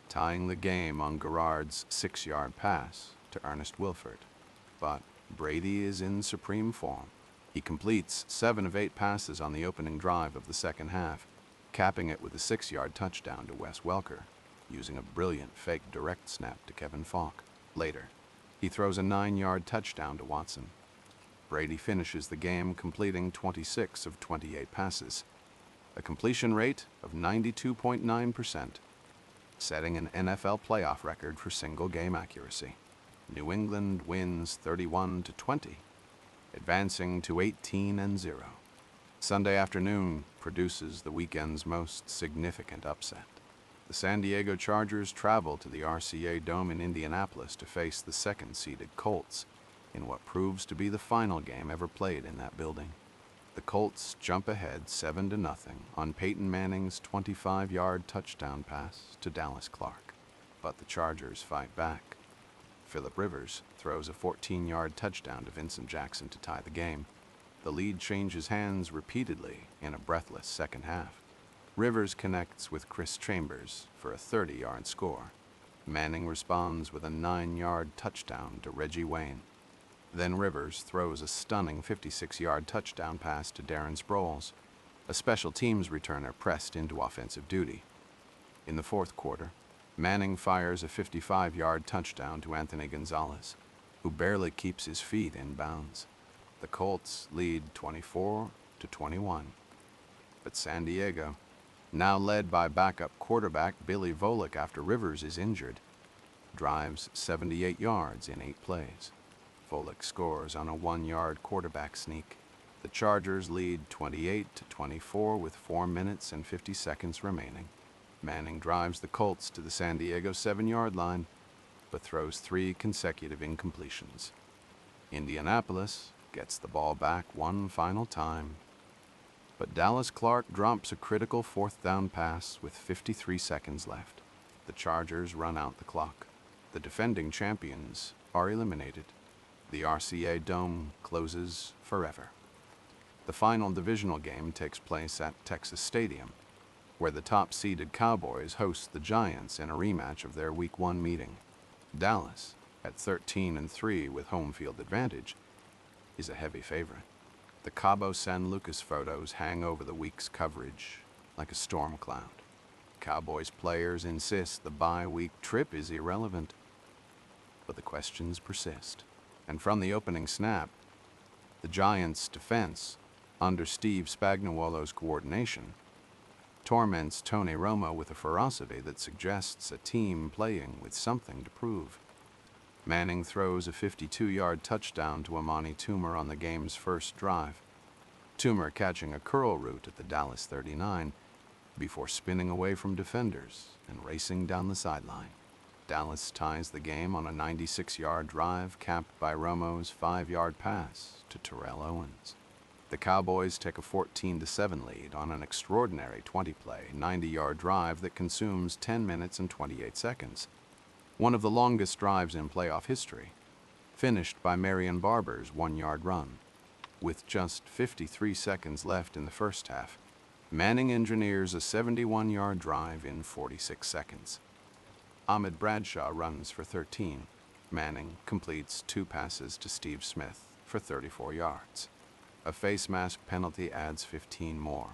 tying the game on Garrard's 6-yard pass to Ernest Wilford. But Brady is in supreme form. He completes 7 of 8 passes on the opening drive of the second half, capping it with a 6-yard touchdown to Wes Welker, using a brilliant fake direct snap to Kevin Falk. Later, he throws a 9-yard touchdown to Watson. Brady finishes the game completing 26 of 28 passes, a completion rate of 92.9%, setting an NFL playoff record for single-game accuracy. New England wins 31-20, advancing to 18-0. Sunday afternoon produces the weekend's most significant upset. The San Diego Chargers travel to the RCA Dome in Indianapolis to face the 2nd-seeded Colts in what proves to be the final game ever played in that building. The Colts jump ahead 7-0 on Peyton Manning's 25-yard touchdown pass to Dallas Clark, but the Chargers fight back. Phillip Rivers throws a 14-yard touchdown to Vincent Jackson to tie the game. The lead changes hands repeatedly in a breathless second half. Rivers connects with Chris Chambers for a 30-yard score. Manning responds with a 9-yard touchdown to Reggie Wayne. Then Rivers throws a stunning 56-yard touchdown pass to Darren Sproles. A special teams returner pressed into offensive duty. In the fourth quarter, Manning fires a 55-yard touchdown to Anthony Gonzalez, who barely keeps his feet in bounds. The Colts lead 24-21. But San Diego, now led by backup quarterback Billy Volek after Rivers is injured, drives 78 yards in 8 plays. Volek scores on a 1-yard quarterback sneak. The Chargers lead 28-24 with 4 minutes and 50 seconds remaining. Manning drives the Colts to the San Diego 7-yard line, but throws 3 consecutive incompletions. Indianapolis gets the ball back one final time, but Dallas Clark drops a critical 4th down pass with 53 seconds left. The Chargers run out the clock. The defending champions are eliminated. The RCA Dome closes forever. The final divisional game takes place at Texas Stadium, where the top-seeded Cowboys host the Giants in a rematch of their Week 1 meeting. Dallas, at 13-3 with home field advantage, is a heavy favorite. The Cabo San Lucas photos hang over the week's coverage like a storm cloud. Cowboys players insist the bye-week trip is irrelevant, but the questions persist. And from the opening snap, the Giants' defense, under Steve Spagnuolo's coordination, torments Tony Romo with a ferocity that suggests a team playing with something to prove. Manning throws a 52-yard touchdown to Amani Toomer on the game's first drive, Toomer catching a curl route at the Dallas 39 before spinning away from defenders and racing down the sideline. Dallas ties the game on a 96-yard drive capped by Romo's 5-yard pass to Terrell Owens. The Cowboys take a 14-7 lead on an extraordinary 20-play, 90-yard drive that consumes 10 minutes and 28 seconds, one of the longest drives in playoff history, finished by Marion Barber's 1-yard run. With just 53 seconds left in the first half, Manning engineers a 71-yard drive in 46 seconds. Ahmed Bradshaw runs for 13. Manning completes 2 passes to Steve Smith for 34 yards. A face mask penalty adds 15 more.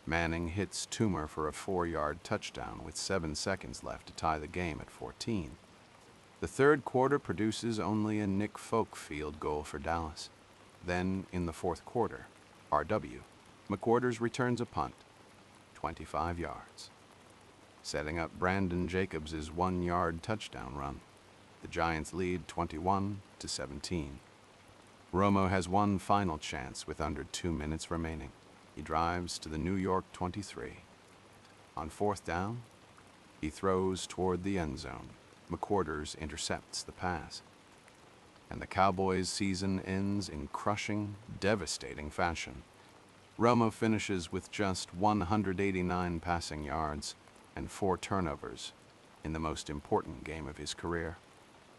Manning hits Toomer for a 4-yard touchdown with 7 seconds left to tie the game at 14. The third quarter produces only a Nick Folk field goal for Dallas. Then, in the fourth quarter, R.W. McQuarters returns a punt, 25 yards, setting up Brandon Jacobs' 1-yard touchdown run. The Giants lead 21-17. Romo has one final chance with under 2 minutes remaining. He drives to the New York 23. On 4th down, he throws toward the end zone. McQuarters intercepts the pass, and the Cowboys' season ends in crushing, devastating fashion. Romo finishes with just 189 passing yards and 4 turnovers in the most important game of his career.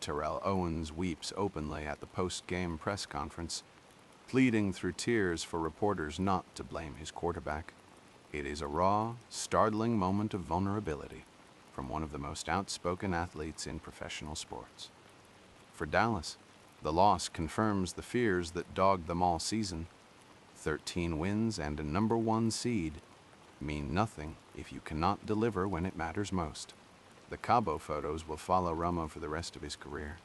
Terrell Owens weeps openly at the post-game press conference, pleading through tears for reporters not to blame his quarterback. It is a raw, startling moment of vulnerability from one of the most outspoken athletes in professional sports. For Dallas, the loss confirms the fears that dogged them all season. 13 wins and a number 1 seed mean nothing if you cannot deliver when it matters most. The Cabo photos will follow Romo for the rest of his career.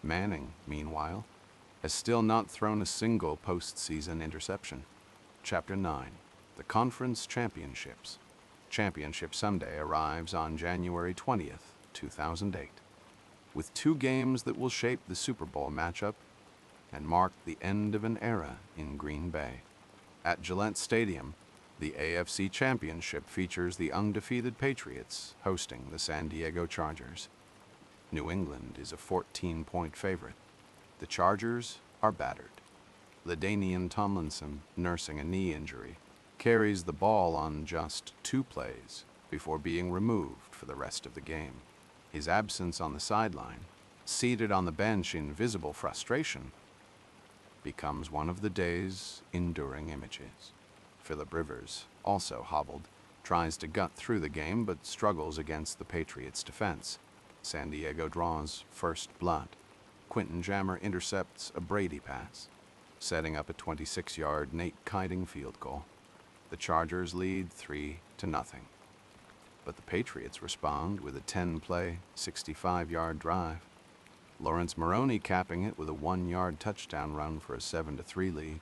Manning, meanwhile, has still not thrown a single postseason interception. Chapter 9, the Conference Championships. Championship Sunday arrives on January 20th, 2008, with 2 games that will shape the Super Bowl matchup and mark the end of an era in Green Bay. At Gillette Stadium, the AFC Championship features the undefeated Patriots hosting the San Diego Chargers. New England is a 14-point favorite. The Chargers are battered. LaDainian Tomlinson, nursing a knee injury, carries the ball on just 2 plays before being removed for the rest of the game. His absence on the sideline, seated on the bench in visible frustration, becomes one of the day's enduring images. Philip Rivers, also hobbled, tries to gut through the game but struggles against the Patriots' defense. San Diego draws first blood. Quentin Jammer intercepts a Brady pass, setting up a 26-yard Nate Kiting field goal. The Chargers lead 3-0. But the Patriots respond with a 10-play, 65-yard drive. Lawrence Maroney capping it with a 1-yard touchdown run for a 7-3 lead.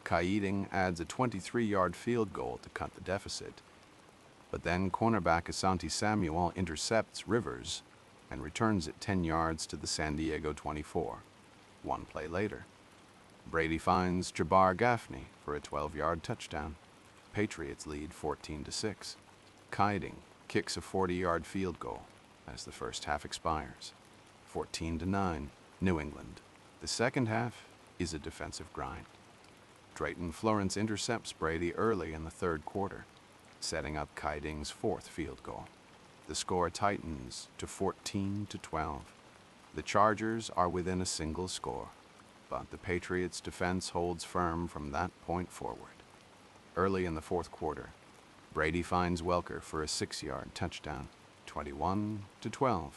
Kiting adds a 23-yard field goal to cut the deficit. But then cornerback Asante Samuel intercepts Rivers and returns it 10 yards to the San Diego 24. 1 play later, Brady finds Jabbar Gaffney for a 12-yard touchdown. Patriots lead 14-6. Kiting kicks a 40-yard field goal as the first half expires. 14-9, New England. The second half is a defensive grind. Drayton Florence intercepts Brady early in the third quarter, setting up Kiting's 4th field goal. The score tightens to 14-12. The Chargers are within a single score, but the Patriots' defense holds firm from that point forward. Early in the fourth quarter, Brady finds Welker for a 6-yard touchdown. 21-12.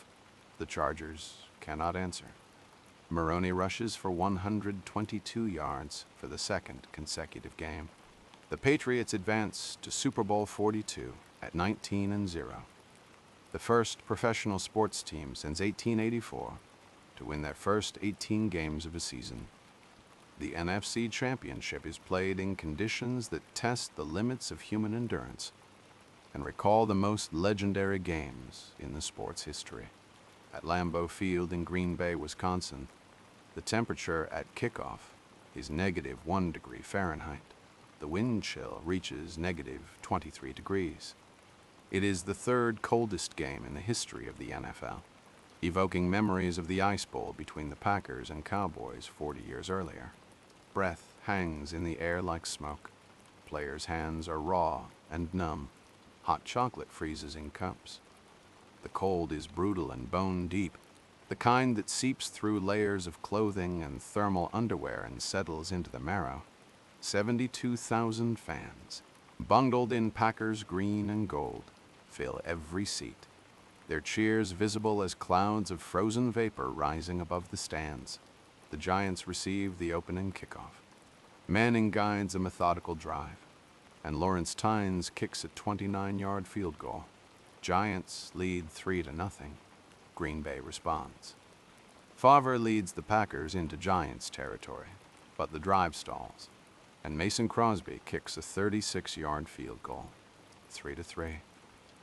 The Chargers cannot answer. Maroney rushes for 122 yards for the second consecutive game. The Patriots advance to Super Bowl XLII at 19-0. The first professional sports team since 1884 to win their first 18 games of a season. The NFC Championship is played in conditions that test the limits of human endurance and recall the most legendary games in the sport's history. At Lambeau Field in Green Bay, Wisconsin, the temperature at kickoff is -1 degree Fahrenheit. The wind chill reaches -23 degrees. It is the third coldest game in the history of the NFL, evoking memories of the Ice Bowl between the Packers and Cowboys 40 years earlier. Breath hangs in the air like smoke. Players' hands are raw and numb. Hot chocolate freezes in cups. The cold is brutal and bone deep, the kind that seeps through layers of clothing and thermal underwear and settles into the marrow. 72,000 fans, bundled in Packers green and gold, fill every seat, their cheers visible as clouds of frozen vapor rising above the stands. The Giants receive the opening kickoff. Manning guides a methodical drive, and Lawrence Tynes kicks a 29-yard field goal. Giants lead 3-0. Green Bay responds. Favre leads the Packers into Giants territory, but the drive stalls, and Mason Crosby kicks a 36-yard field goal. 3-3.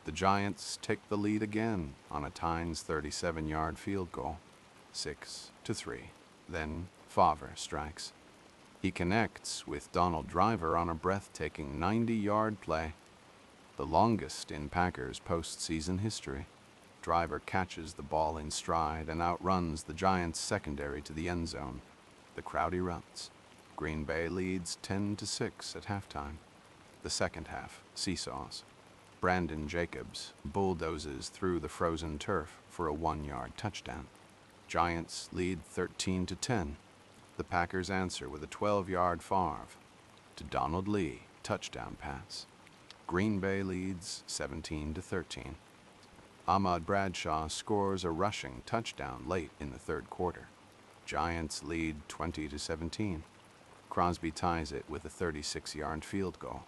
The Giants take the lead again on a Tynes 37-yard field goal. 6-3. Then Favre strikes. He connects with Donald Driver on a breathtaking 90-yard play, the longest in Packers postseason history. Driver catches the ball in stride and outruns the Giants' secondary to the end zone. The crowd erupts. Green Bay leads 10-6 at halftime. The second half seesaws. Brandon Jacobs bulldozes through the frozen turf for a 1-yard touchdown. Giants lead 13-10. The Packers answer with a 12-yard Favre to Donald Lee touchdown pass. Green Bay leads 17-13. Ahmad Bradshaw scores a rushing touchdown late in the third quarter. Giants lead 20-17. Crosby ties it with a 36-yard field goal.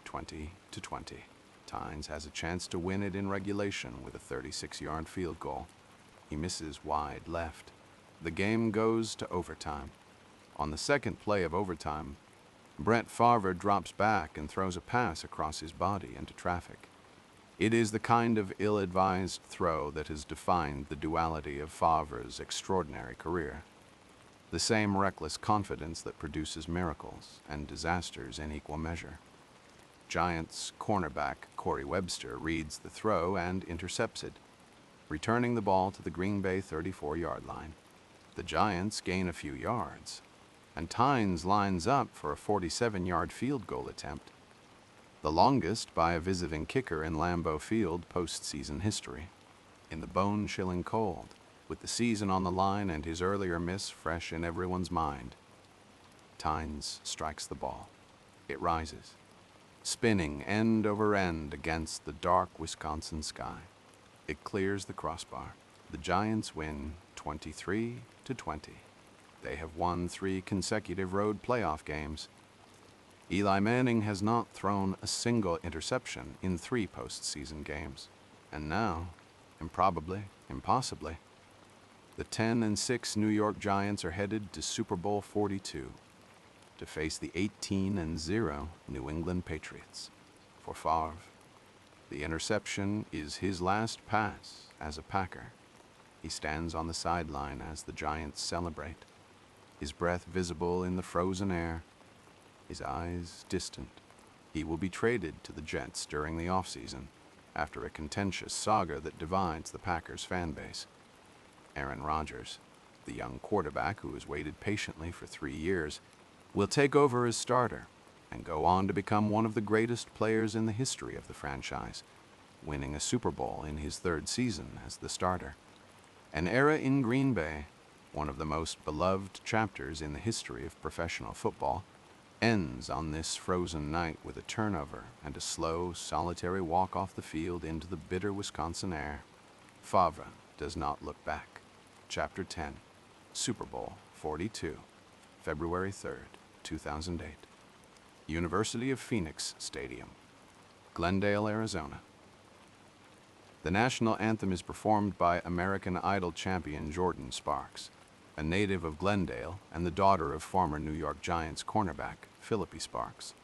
20-20. Tynes has a chance to win it in regulation with a 36-yard field goal. He misses wide left. The game goes to overtime. On the second play of overtime, Brett Favre drops back and throws a pass across his body into traffic. It is the kind of ill-advised throw that has defined the duality of Favre's extraordinary career. The same reckless confidence that produces miracles and disasters in equal measure. Giants cornerback Corey Webster reads the throw and intercepts it, returning the ball to the Green Bay 34-yard line. The Giants gain a few yards, and Tynes lines up for a 47-yard field goal attempt, the longest by a visiting kicker in Lambeau Field postseason history. In the bone-chilling cold, with the season on the line and his earlier miss fresh in everyone's mind, Tynes strikes the ball. It rises, spinning end over end against the dark Wisconsin sky. It clears the crossbar. The Giants win 23-20. They have won 3 consecutive road playoff games. Eli Manning has not thrown a single interception in 3 postseason games. And now, improbably, impossibly, the 10-6 New York Giants are headed to Super Bowl XLII to face the 18-0 New England Patriots. For Favre, the interception is his last pass as a Packer. He stands on the sideline as the Giants celebrate, his breath visible in the frozen air, his eyes distant. He will be traded to the Jets during the offseason after a contentious saga that divides the Packers fan base. Aaron Rodgers, the young quarterback who has waited patiently for 3 years, will take over as starter and go on to become one of the greatest players in the history of the franchise, winning a Super Bowl in his 3rd season as the starter. An era in Green Bay, one of the most beloved chapters in the history of professional football, ends on this frozen night with a turnover and a slow, solitary walk off the field into the bitter Wisconsin air. Favre does not look back. Chapter 10, Super Bowl XLII, February 3rd, 2008. University of Phoenix Stadium, Glendale, Arizona. The national anthem is performed by American Idol champion Jordan Sparks, a native of Glendale and the daughter of former New York Giants cornerback Philippi Sparks.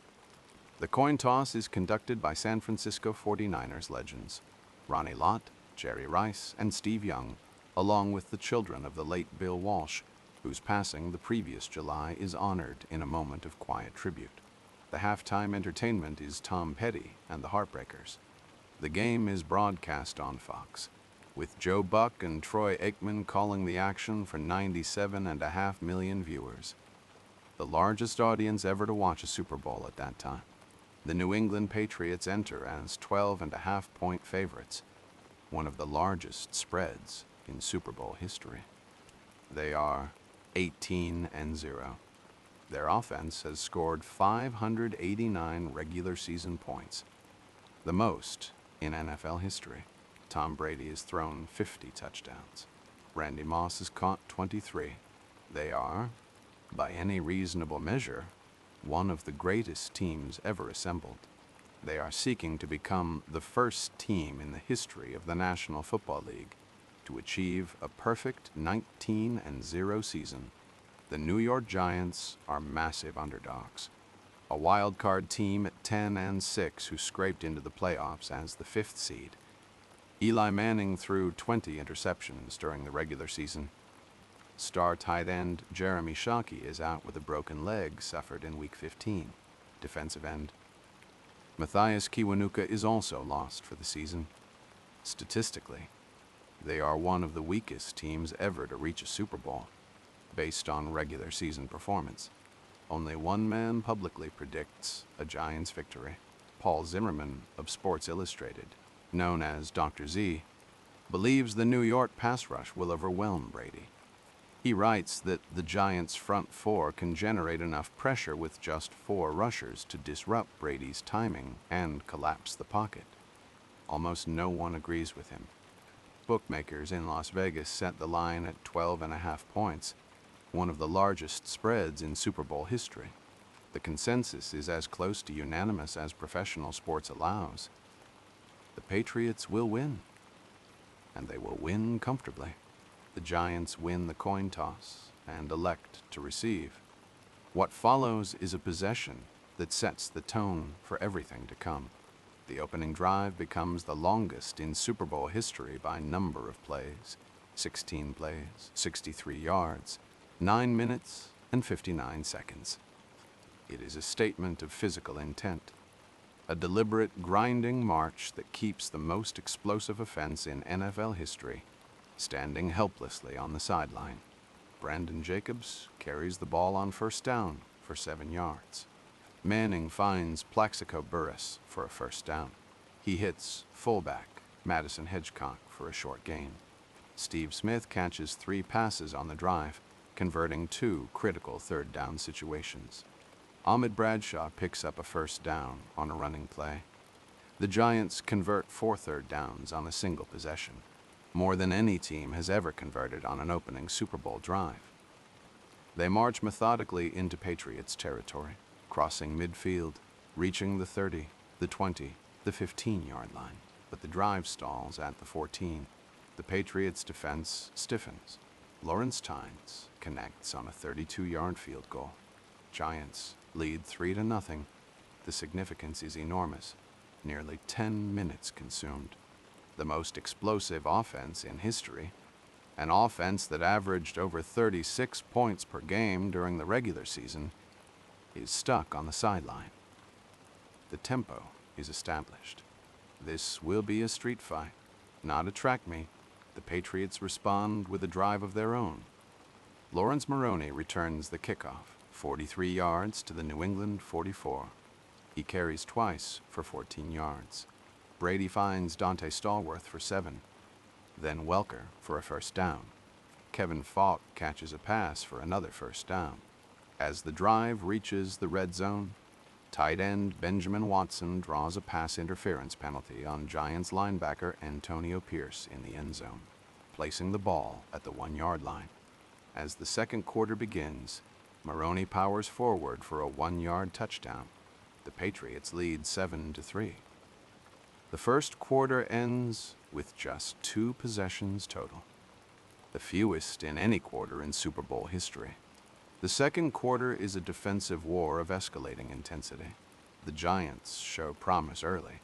The coin toss is conducted by San Francisco 49ers legends Ronnie Lott, Jerry Rice, and Steve Young, along with the children of the late Bill Walsh, whose passing the previous July is honored in a moment of quiet tribute. The halftime entertainment is Tom Petty and the Heartbreakers. The game is broadcast on Fox, with Joe Buck and Troy Aikman calling the action for 97.5 million viewers, the largest audience ever to watch a Super Bowl at that time. The New England Patriots enter as 12.5-point favorites, one of the largest spreads in Super Bowl history. They are 18-0. Their offense has scored 589 regular season points, the most in NFL history. Tom Brady has thrown 50 touchdowns. Randy Moss has caught 23. They are, by any reasonable measure, one of the greatest teams ever assembled. They are seeking to become the first team in the history of the National Football League to achieve a perfect 19-0 season. The New York Giants are massive underdogs, a wild card team at 10-6 who scraped into the playoffs as the 5th seed. Eli Manning threw 20 interceptions during the regular season. Star tight end Jeremy Shockey is out with a broken leg suffered in Week 15. Defensive end Matthias Kiwanuka is also lost for the season. Statistically, they are one of the weakest teams ever to reach a Super Bowl, based on regular season performance. Only one man publicly predicts a Giants victory. Paul Zimmerman of Sports Illustrated, known as Dr. Z, believes the New York pass rush will overwhelm Brady. He writes that the Giants' front 4 can generate enough pressure with just 4 rushers to disrupt Brady's timing and collapse the pocket. Almost no one agrees with him. Bookmakers in Las Vegas set the line at 12.5 points, one of the largest spreads in Super Bowl history. The consensus is as close to unanimous as professional sports allows. The Patriots will win, and they will win comfortably. The Giants win the coin toss and elect to receive. What follows is a possession that sets the tone for everything to come. The opening drive becomes the longest in Super Bowl history by number of plays. 16 plays, 63 yards, 9 minutes and 59 seconds. It is a statement of physical intent, a deliberate grinding march that keeps the most explosive offense in NFL history standing helplessly on the sideline. Brandon Jacobs carries the ball on first down for 7 yards. Manning finds Plaxico Burress for a first down. He hits fullback Madison Hedgecock for a short gain. Steve Smith catches 3 passes on the drive, converting 2 critical third down situations. Ahmed Bradshaw picks up a first down on a running play. The Giants convert 4 third downs on a single possession, more than any team has ever converted on an opening Super Bowl drive. They march methodically into Patriots territory, crossing midfield, reaching the 30, the 20, the 15-yard line, but the drive stalls at the 14. The Patriots' defense stiffens. Lawrence Tynes connects on a 32-yard field goal. Giants lead 3-0. The significance is enormous. Nearly 10 minutes consumed. The most explosive offense in history, an offense that averaged over 36 points per game during the regular season, is stuck on the sideline. The tempo is established. This will be a street fight, not a track meet. The Patriots respond with a drive of their own. Lawrence Maroney returns the kickoff, 43 yards to the New England 44. He carries twice for 14 yards. Brady finds Dante Stallworth for 7, then Welker for a first down. Kevin Falk catches a pass for another first down. As the drive reaches the red zone, tight end Benjamin Watson draws a pass interference penalty on Giants linebacker Antonio Pierce in the end zone, placing the ball at the 1-yard line. As the second quarter begins, Maroney powers forward for a 1-yard touchdown. The Patriots lead 7-3. The first quarter ends with just 2 possessions total, the fewest in any quarter in Super Bowl history. The second quarter is a defensive war of escalating intensity. The Giants show promise early,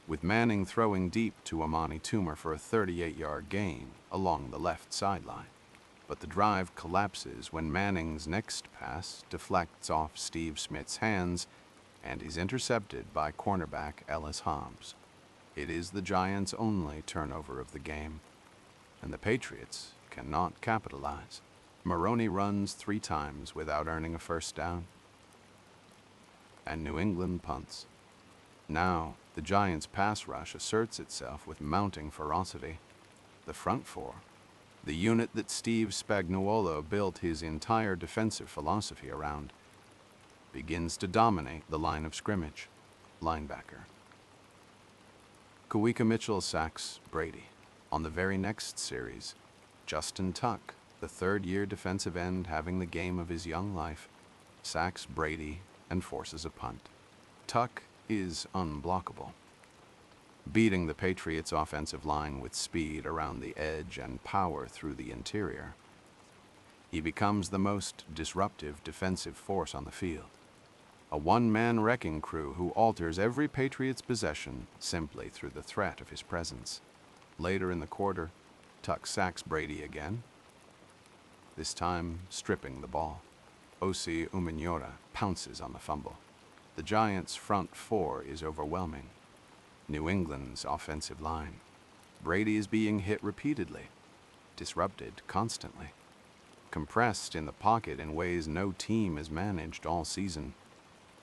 with Manning throwing deep to Amani Toomer for a 38-yard gain along the left sideline. But the drive collapses when Manning's next pass deflects off Steve Smith's hands and is intercepted by cornerback Ellis Hobbs. It is the Giants' only turnover of the game, and the Patriots cannot capitalize. Maroney runs 3 times without earning a first down, and New England punts. Now, the Giants' pass rush asserts itself with mounting ferocity. The front 4, the unit that Steve Spagnuolo built his entire defensive philosophy around, begins to dominate the line of scrimmage. Linebacker Kawika Mitchell sacks Brady. On the very next series, Justin Tuck, the third-year defensive end having the game of his young life, sacks Brady and forces a punt. Tuck is unblockable, beating the Patriots' offensive line with speed around the edge and power through the interior. He becomes the most disruptive defensive force on the field, a one-man wrecking crew who alters every Patriots possession simply through the threat of his presence. Later in the quarter, Tuck sacks Brady again, this time stripping the ball. Osi Umenyiora pounces on the fumble. The Giants' front 4 is overwhelming. New England's offensive line. Brady is being hit repeatedly, disrupted constantly, compressed in the pocket in ways no team has managed all season.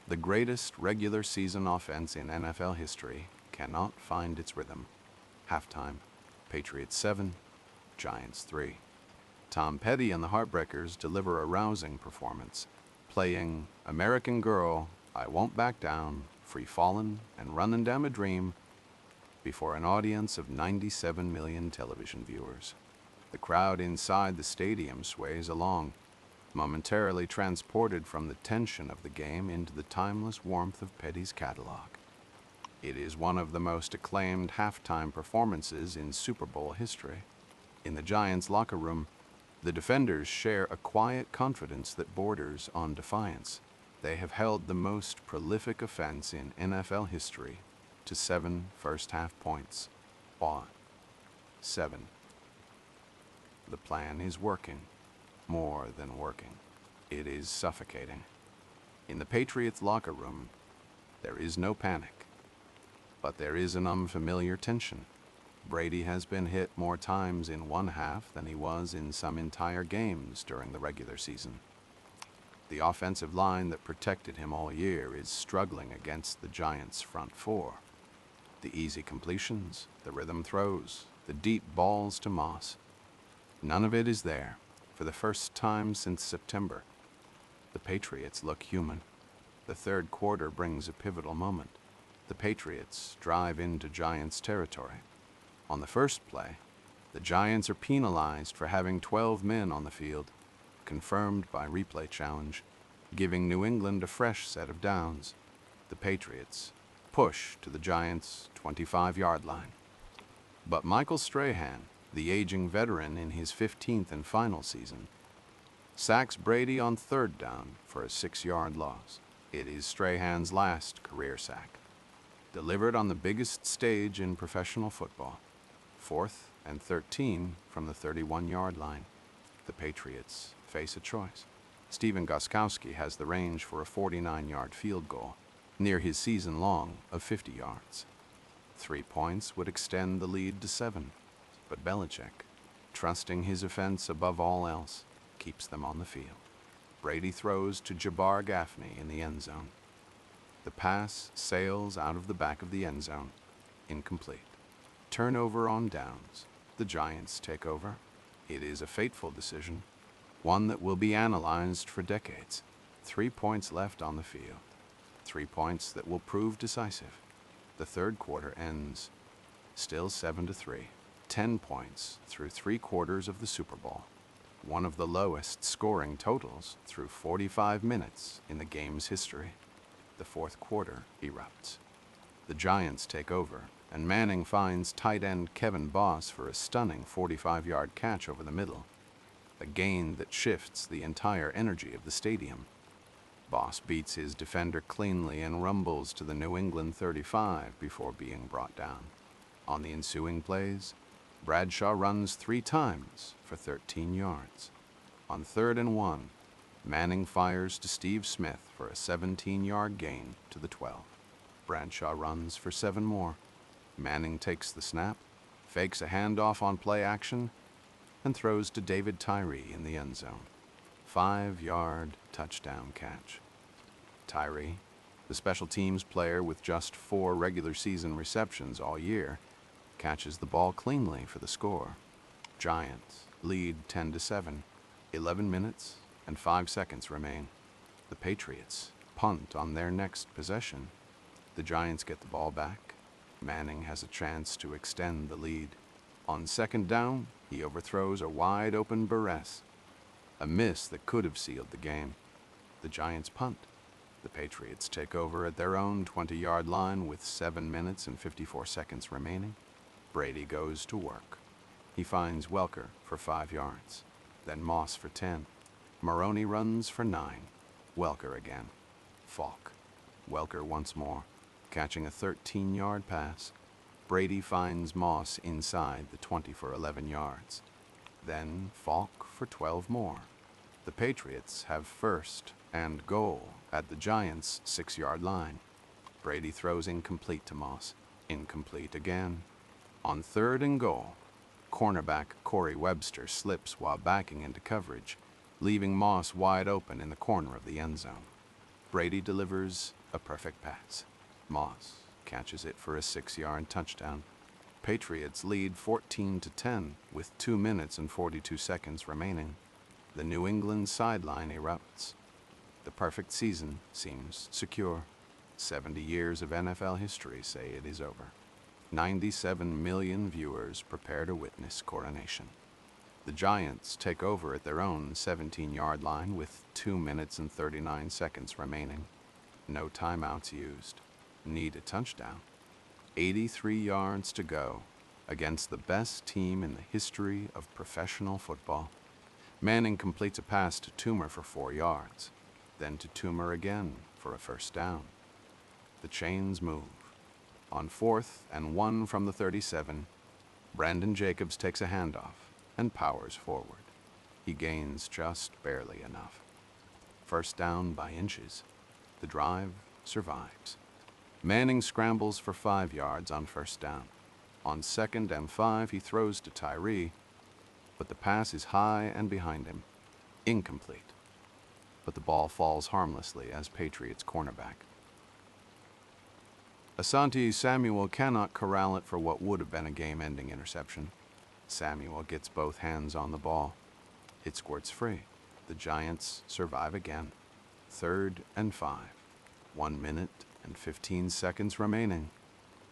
The greatest regular season offense in NFL history cannot find its rhythm. Halftime, Patriots 7, Giants 3. Tom Petty and the Heartbreakers deliver a rousing performance, playing American Girl, I Won't Back Down, Free Fallin', and Runnin' Down a Dream before an audience of 97 million television viewers. The crowd inside the stadium sways along, momentarily transported from the tension of the game into the timeless warmth of Petty's catalog. It is one of the most acclaimed halftime performances in Super Bowl history. In the Giants' locker room, the defenders share a quiet confidence that borders on defiance. They have held the most prolific offense in NFL history to 7 first-half points. 7. The plan is working. More than working. It is suffocating. In the Patriots' locker room, there is no panic, but there is an unfamiliar tension. Brady has been hit more times in one half than he was in some entire games during the regular season. The offensive line that protected him all year is struggling against the Giants' front four. The easy completions, the rhythm throws, the deep balls to Moss. None of it is there for the first time since September. The Patriots look human. The third quarter brings a pivotal moment. The Patriots drive into Giants territory. On the first play, the Giants are penalized for having 12 men on the field, confirmed by replay challenge, giving New England a fresh set of downs. The Patriots push to the Giants' 25-yard line. But Michael Strahan, the aging veteran in his 15th and final season, sacks Brady on third down for a 6-yard loss. It is Strahan's last career sack, delivered on the biggest stage in professional football. 4th and 13 from the 31-yard line. The Patriots face a choice. Stephen Gostkowski has the range for a 49-yard field goal, near his season long of 50 yards. 3 points would extend the lead to 7, but Belichick, trusting his offense above all else, keeps them on the field. Brady throws to Jabbar Gaffney in the end zone. The pass sails out of the back of the end zone, incomplete. Turnover on downs. The Giants take over. It is a fateful decision, one that will be analyzed for decades. 3 points left on the field. 3 points that will prove decisive. The third quarter ends still 7-3. 10 points through 3 quarters of the Super Bowl. One of the lowest scoring totals through 45 minutes in the game's history. The fourth quarter erupts. The Giants take over, and Manning finds tight end Kevin Boss for a stunning 45-yard catch over the middle, a gain that shifts the entire energy of the stadium. Boss beats his defender cleanly and rumbles to the New England 35 before being brought down. On the ensuing plays, Bradshaw runs 3 times for 13 yards. On 3rd and 1, Manning fires to Steve Smith for a 17-yard gain to the 12. Bradshaw runs for 7 more. Manning takes the snap, fakes a handoff on play action, and throws to David Tyree in the end zone. 5-yard touchdown catch. Tyree, the special teams player with just 4 regular season receptions all year, catches the ball cleanly for the score. Giants lead 10-7. 11 minutes and 5 seconds remain. The Patriots punt on their next possession. The Giants get the ball back. Manning has a chance to extend the lead. On 2nd down, he overthrows a wide-open Burress, a miss that could have sealed the game. The Giants punt. The Patriots take over at their own 20-yard line with 7 minutes and 54 seconds remaining. Brady goes to work. He finds Welker for 5 yards, then Moss for 10. Maroney runs for 9. Welker again. Falk. Welker once more, catching a 13-yard pass. Brady finds Moss inside the 20 for 11 yards. Then Falk for 12 more. The Patriots have 1st and goal at the Giants' 6-yard line. Brady throws incomplete to Moss. Incomplete again. On 3rd and goal, cornerback Corey Webster slips while backing into coverage, leaving Moss wide open in the corner of the end zone. Brady delivers a perfect pass. Moss catches it for a 6-yard touchdown. Patriots lead 14-10 with 2 minutes and 42 seconds remaining. The New England sideline erupts. The perfect season seems secure. 70 years of NFL history say it is over. 97 million viewers prepare to witness coronation. The Giants take over at their own 17-yard line with 2 minutes and 39 seconds remaining. No timeouts used. Need a touchdown. 83 yards to go against the best team in the history of professional football. Manning completes a pass to Toomer for 4 yards, then to Toomer again for a 1st down. The chains move. On 4th and 1 from the 37, Brandon Jacobs takes a handoff and powers forward. He gains just barely enough. 1st down by inches. The drive survives. Manning scrambles for 5 yards on 1st down. On 2nd and 5, he throws to Tyree, but the pass is high and behind him. Incomplete. But the ball falls harmlessly as Patriots cornerback. Asante Samuel cannot corral it for what would have been a game-ending interception. Samuel gets both hands on the ball. It squirts free. The Giants survive again. 3rd and 5. 1 minute and 15 seconds remaining.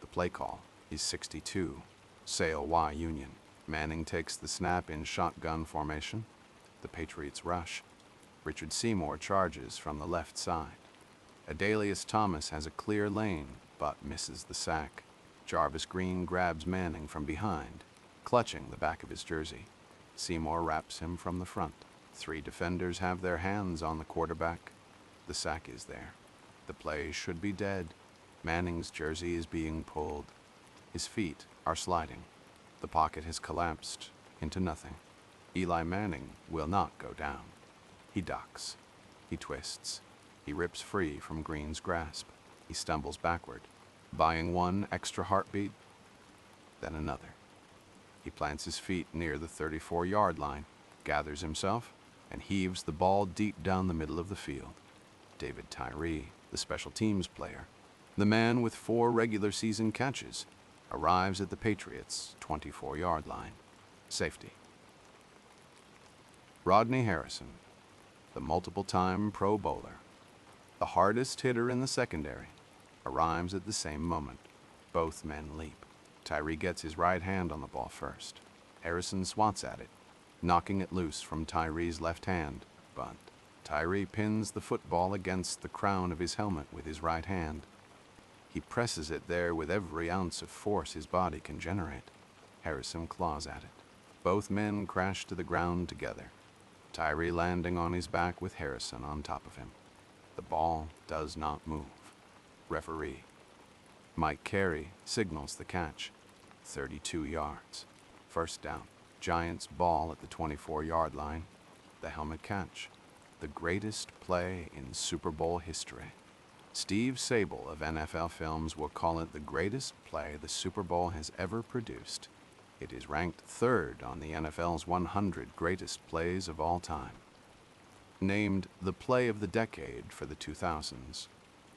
The play call is 62. Sale Y Union. Manning takes the snap in shotgun formation. The Patriots rush. Richard Seymour charges from the left side. Adalius Thomas has a clear lane, but misses the sack. Jarvis Green grabs Manning from behind, clutching the back of his jersey. Seymour wraps him from the front. 3 defenders have their hands on the quarterback. The sack is there. The play should be dead. Manning's jersey is being pulled. His feet are sliding. The pocket has collapsed into nothing. Eli Manning will not go down. He ducks. He twists. He rips free from Green's grasp. He stumbles backward, buying one extra heartbeat, then another. He plants his feet near the 34-yard line, gathers himself, and heaves the ball deep down the middle of the field. David Tyree, the special teams player, the man with 4 regular season catches, arrives at the Patriots' 24-yard line. Safety. Rodney Harrison, the multiple-time Pro Bowler, the hardest hitter in the secondary, arrives at the same moment. Both men leap. Tyree gets his right hand on the ball first. Harrison swats at it, knocking it loose from Tyree's left hand, but Tyree pins the football against the crown of his helmet with his right hand. He presses it there with every ounce of force his body can generate. Harrison claws at it. Both men crash to the ground together, Tyree landing on his back with Harrison on top of him. The ball does not move. Referee. Mike Carey signals the catch. 32 yards. First down. Giants ball at the 24-yard line. The helmet catch. The greatest play in Super Bowl history. Steve Sable of NFL Films will call it the greatest play the Super Bowl has ever produced. It is ranked 3rd on the NFL's 100 greatest plays of all time. Named the play of the decade for the 2000s.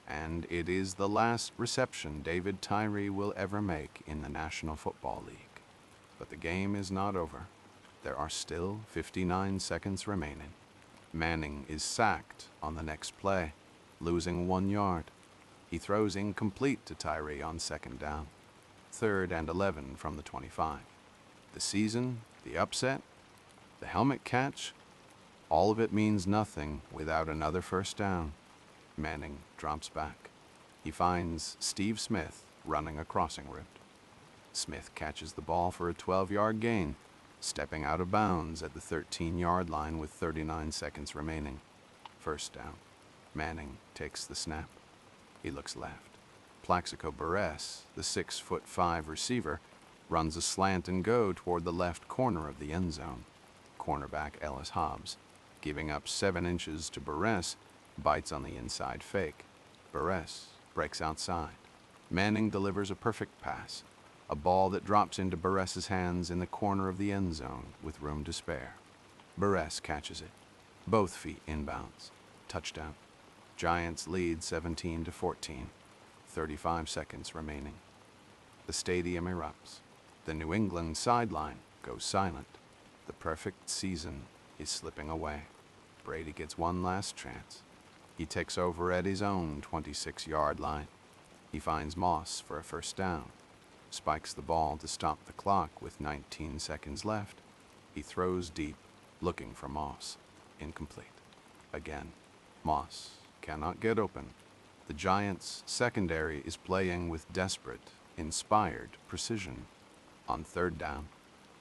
And it is the last reception David Tyree will ever make in the National Football League. But the game is not over. There are still 59 seconds remaining. Manning is sacked on the next play, losing 1 yard. He throws incomplete to Tyree on 2nd down. 3rd and 11 from the 25. The season, the upset, the helmet catch, all of it means nothing without another first down. Manning drops back. He finds Steve Smith running a crossing route. Smith catches the ball for a 12-yard gain, stepping out of bounds at the 13-yard line with 39 seconds remaining. First down. Manning takes the snap. He looks left. Plaxico Burress, the 6'5" receiver, runs a slant and go toward the left corner of the end zone. Cornerback Ellis Hobbs, giving up 7 inches to Burress, bites on the inside fake. Burress breaks outside. Manning delivers a perfect pass, a ball that drops into Burress's hands in the corner of the end zone with room to spare. Burress catches it. Both feet inbounds. Touchdown. Giants lead 17-14. 35 seconds remaining. The stadium erupts. The New England sideline goes silent. The perfect season is slipping away. Brady gets one last chance. He takes over at his own 26-yard line. He finds Moss for a first down, spikes the ball to stop the clock with 19 seconds left. He throws deep, looking for Moss. Incomplete. Again, Moss cannot get open. The Giants' secondary is playing with desperate, inspired precision. On 3rd down,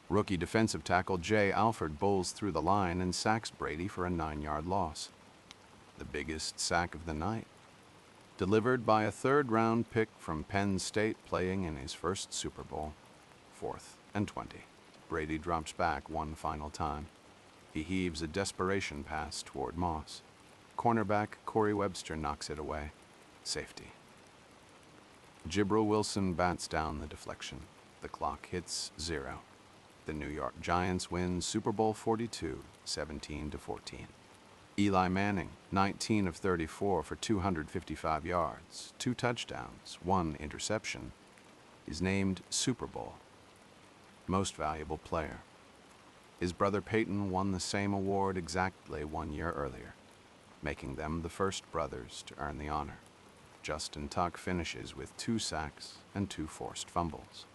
rookie defensive tackle Jay Alford bowls through the line and sacks Brady for a 9-yard loss. The biggest sack of the night. Delivered by a 3rd-round pick from Penn State playing in his first Super Bowl. 4th and 20. Brady drops back one final time. He heaves a desperation pass toward Moss. Cornerback Corey Webster knocks it away. Safety. Jibril Wilson bats down the deflection. The clock hits 0. The New York Giants win Super Bowl XLII, 17-14. Eli Manning, 19 of 34 for 255 yards, 2 touchdowns, 1 interception, is named Super Bowl Most Valuable Player. His brother Peyton won the same award exactly 1 year earlier, making them the first brothers to earn the honor. Justin Tuck finishes with 2 sacks and 2 forced fumbles.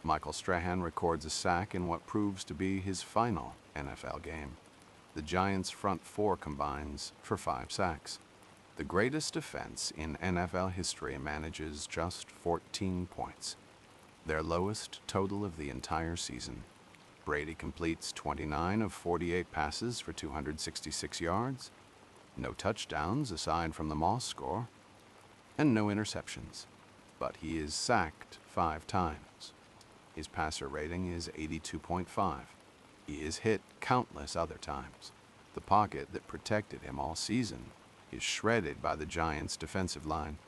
Michael Strahan records a sack in what proves to be his final NFL game. The Giants' front 4 combines for 5 sacks. The greatest defense in NFL history manages just 14 points, their lowest total of the entire season. Brady completes 29 of 48 passes for 266 yards, no touchdowns aside from the Moss score, and no interceptions. But he is sacked 5 times. His passer rating is 82.5. He is hit countless other times. The pocket that protected him all season is shredded by the Giants' defensive line.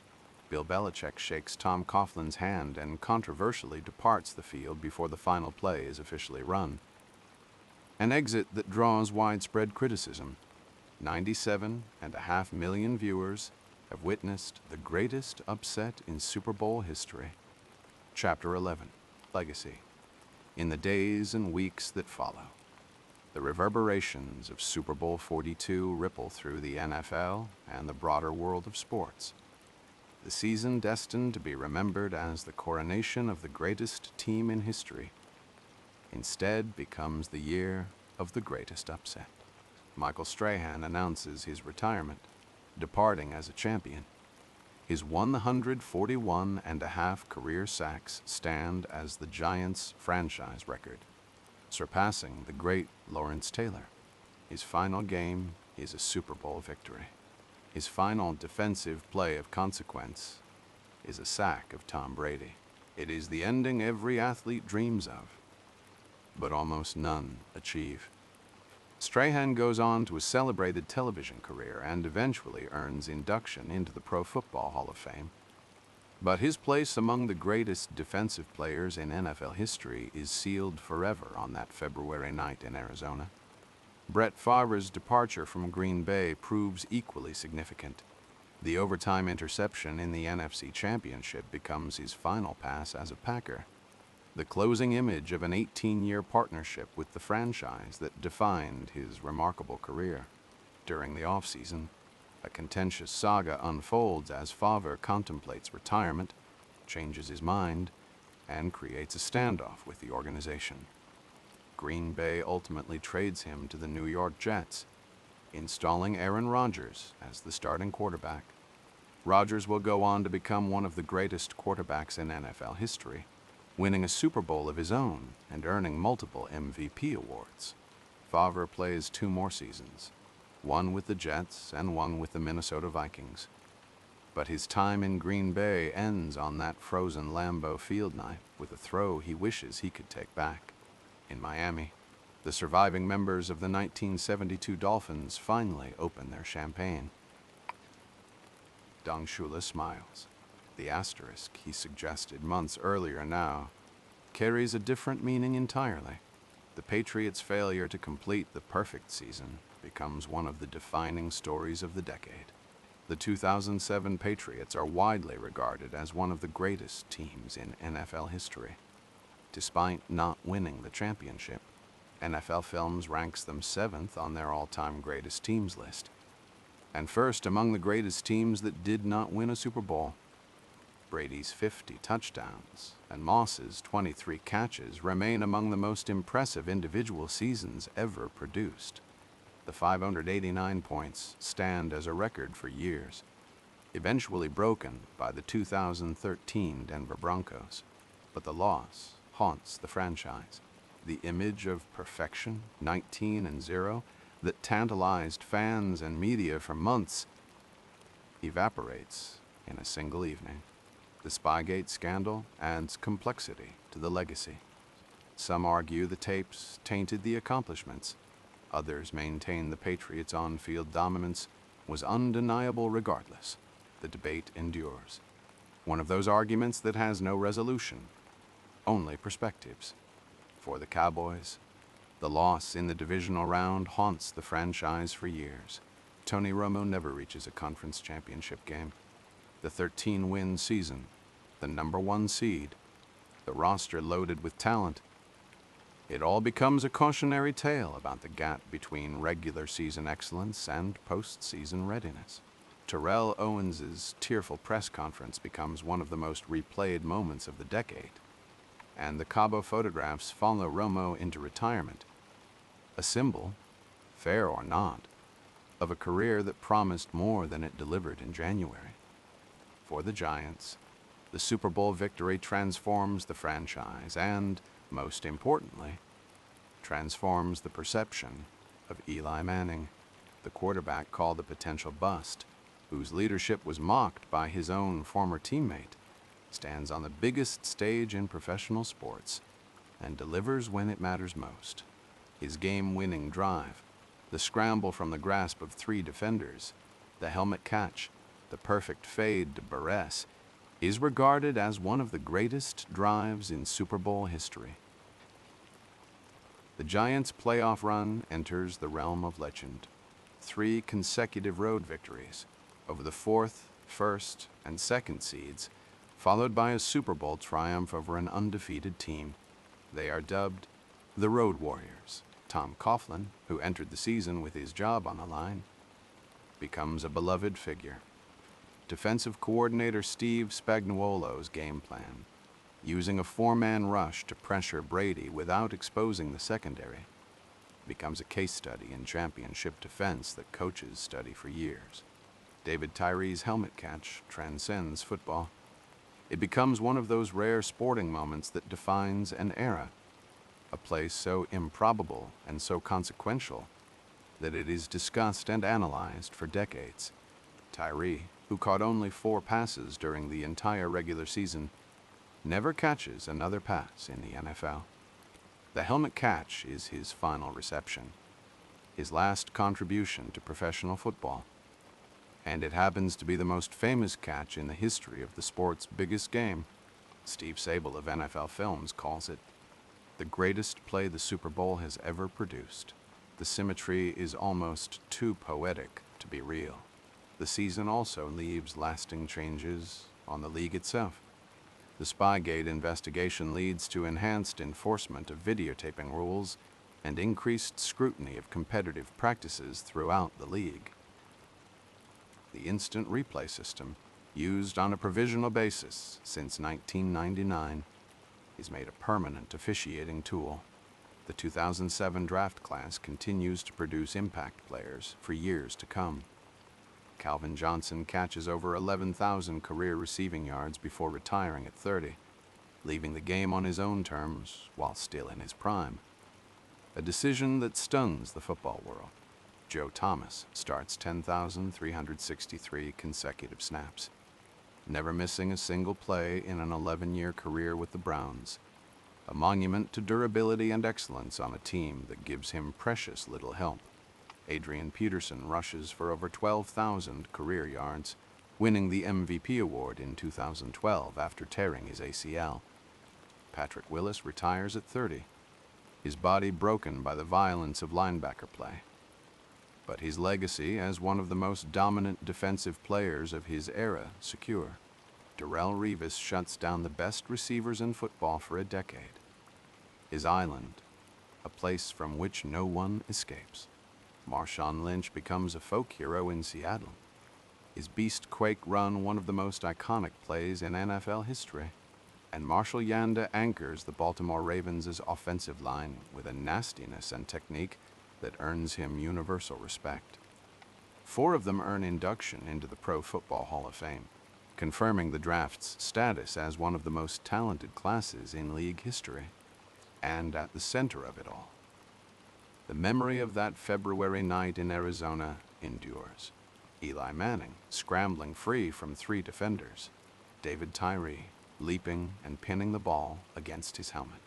Bill Belichick shakes Tom Coughlin's hand and controversially departs the field before the final play is officially run. An exit that draws widespread criticism. 97.5 million viewers have witnessed the greatest upset in Super Bowl history. Chapter 11. Legacy. In the days and weeks that follow, the reverberations of Super Bowl XLII ripple through the NFL and the broader world of sports. The season destined to be remembered as the coronation of the greatest team in history instead becomes the year of the greatest upset. Michael Strahan announces his retirement, departing as a champion. His 141.5 career sacks stand as the Giants' franchise record, surpassing the great Lawrence Taylor. His final game is a Super Bowl victory. His final defensive play of consequence is a sack of Tom Brady. It is the ending every athlete dreams of, but almost none achieve. Strahan goes on to a celebrated television career and eventually earns induction into the Pro Football Hall of Fame. But his place among the greatest defensive players in NFL history is sealed forever on that February night in Arizona. Brett Favre's departure from Green Bay proves equally significant. The overtime interception in the NFC Championship becomes his final pass as a Packer, the closing image of an 18-year partnership with the franchise that defined his remarkable career. During the offseason, a contentious saga unfolds as Favre contemplates retirement, changes his mind, and creates a standoff with the organization. Green Bay ultimately trades him to the New York Jets, installing Aaron Rodgers as the starting quarterback. Rodgers will go on to become one of the greatest quarterbacks in NFL history, winning a Super Bowl of his own and earning multiple MVP awards. Favre plays 2 more seasons, one with the Jets and one with the Minnesota Vikings. But his time in Green Bay ends on that frozen Lambeau Field night with a throw he wishes he could take back. In Miami, the surviving members of the 1972 Dolphins finally open their champagne. Don Shula smiles. The asterisk he suggested months earlier now carries a different meaning entirely. The Patriots' failure to complete the perfect season becomes one of the defining stories of the decade. The 2007 Patriots are widely regarded as one of the greatest teams in NFL history. Despite not winning the championship, NFL Films ranks them 7th on their all-time greatest teams list, and first among the greatest teams that did not win a Super Bowl. Brady's 50 touchdowns and Moss's 23 catches remain among the most impressive individual seasons ever produced. The 589 points stand as a record for years, eventually broken by the 2013 Denver Broncos. But the loss haunts the franchise. The image of perfection, 19-0, that tantalized fans and media for months evaporates in a single evening. The Spygate scandal adds complexity to the legacy. Some argue the tapes tainted the accomplishments. Others maintain the Patriots' on-field dominance was undeniable regardless. The debate endures. One of those arguments that has no resolution, only perspectives. For the Cowboys, the loss in the divisional round haunts the franchise for years. Tony Romo never reaches a conference championship game. The 13-win season, the #1 seed, the roster loaded with talent. It all becomes a cautionary tale about the gap between regular season excellence and postseason readiness. Terrell Owens' tearful press conference becomes one of the most replayed moments of the decade, and the Cabo photographs follow Romo into retirement, a symbol, fair or not, of a career that promised more than it delivered in January. For the Giants, the Super Bowl victory transforms the franchise and, most importantly, transforms the perception of Eli Manning, the quarterback called a potential bust, whose leadership was mocked by his own former teammate, stands on the biggest stage in professional sports and delivers when it matters most. His game-winning drive, the scramble from the grasp of 3 defenders, the helmet catch, the perfect fade to Barres, is regarded as one of the greatest drives in Super Bowl history. The Giants' playoff run enters the realm of legend. 3 consecutive road victories over the 4th, 1st, and 2nd seeds, followed by a Super Bowl triumph over an undefeated team. They are dubbed the Road Warriors. Tom Coughlin, who entered the season with his job on the line, becomes a beloved figure. Defensive coordinator Steve Spagnuolo's game plan, using a 4-man rush to pressure Brady without exposing the secondary, becomes a case study in championship defense that coaches study for years. David Tyree's helmet catch transcends football. It becomes one of those rare sporting moments that defines an era, a place so improbable and so consequential that it is discussed and analyzed for decades. Tyree, who caught only 4 passes during the entire regular season, never catches another pass in the NFL. The helmet catch is his final reception, his last contribution to professional football, and it happens to be the most famous catch in the history of the sport's biggest game. Steve Sable of NFL Films calls it the greatest play the Super Bowl has ever produced. The symmetry is almost too poetic to be real. The season also leaves lasting changes on the league itself. The Spygate investigation leads to enhanced enforcement of videotaping rules and increased scrutiny of competitive practices throughout the league. The instant replay system, used on a provisional basis since 1999, is made a permanent officiating tool. The 2007 draft class continues to produce impact players for years to come. Calvin Johnson catches over 11,000 career receiving yards before retiring at 30, leaving the game on his own terms while still in his prime. A decision that stuns the football world. Joe Thomas starts 10,363 consecutive snaps, never missing a single play in an 11-year career with the Browns, a monument to durability and excellence on a team that gives him precious little help. Adrian Peterson rushes for over 12,000 career yards, winning the MVP award in 2012 after tearing his ACL. Patrick Willis retires at 30, his body broken by the violence of linebacker play. But his legacy as one of the most dominant defensive players of his era secure. Darrelle Revis shuts down the best receivers in football for a decade. His island, a place from which no one escapes. Marshawn Lynch becomes a folk hero in Seattle. His Beast Quake run one of the most iconic plays in NFL history. And Marshall Yanda anchors the Baltimore Ravens' offensive line with a nastiness and technique that earns him universal respect. 4 of them earn induction into the Pro Football Hall of Fame, confirming the draft's status as one of the most talented classes in league history. And at the center of it all, the memory of that February night in Arizona endures. Eli Manning scrambling free from 3 defenders. David Tyree leaping and pinning the ball against his helmet.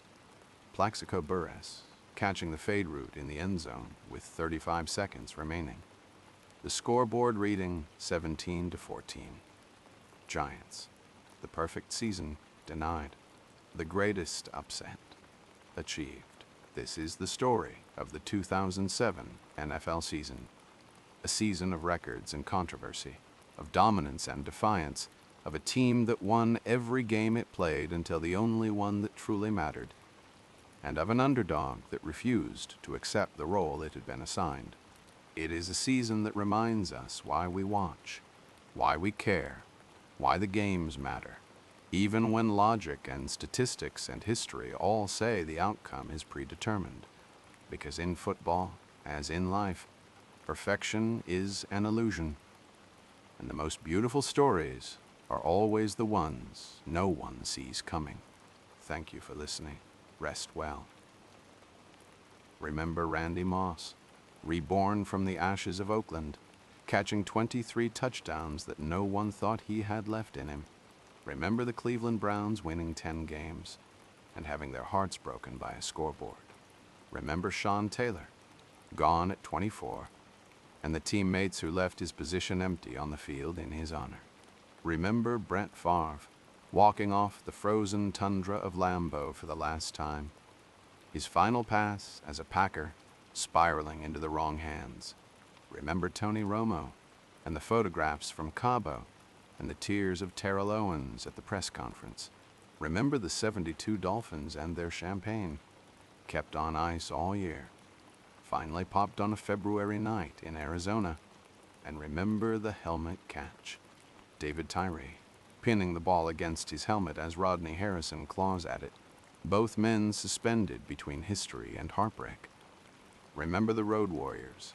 Plaxico Burress catching the fade route in the end zone with 35 seconds remaining. The scoreboard reading 17-14. Giants, the perfect season denied. The greatest upset achieved. This is the story of the 2007 NFL season. A season of records and controversy, of dominance and defiance, of a team that won every game it played until the only one that truly mattered, and of an underdog that refused to accept the role it had been assigned. It is a season that reminds us why we watch, why we care, why the games matter, even when logic and statistics and history all say the outcome is predetermined. Because in football, as in life, perfection is an illusion, and the most beautiful stories are always the ones no one sees coming. Thank you for listening. Rest well. Remember Randy Moss, reborn from the ashes of Oakland, catching 23 touchdowns that no one thought he had left in him. Remember the Cleveland Browns winning 10 games and having their hearts broken by a scoreboard. Remember Sean Taylor, gone at 24, and the teammates who left his position empty on the field in his honor. Remember Brett Favre, walking off the frozen tundra of Lambeau for the last time, his final pass as a Packer spiraling into the wrong hands. Remember Tony Romo and the photographs from Cabo and the tears of Terrell Owens at the press conference. Remember the 72 Dolphins and their champagne, kept on ice all year, finally popped on a February night in Arizona. And remember the helmet catch. David Tyree pinning the ball against his helmet as Rodney Harrison claws at it, both men suspended between history and heartbreak. Remember the Road Warriors,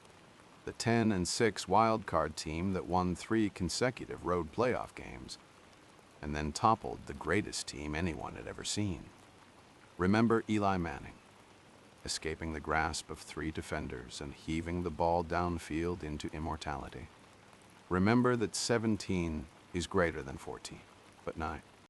the 10-6 wild card team that won 3 consecutive road playoff games and then toppled the greatest team anyone had ever seen. Remember Eli Manning, escaping the grasp of 3 defenders and heaving the ball downfield into immortality. Remember that 17 is greater than 14, but 9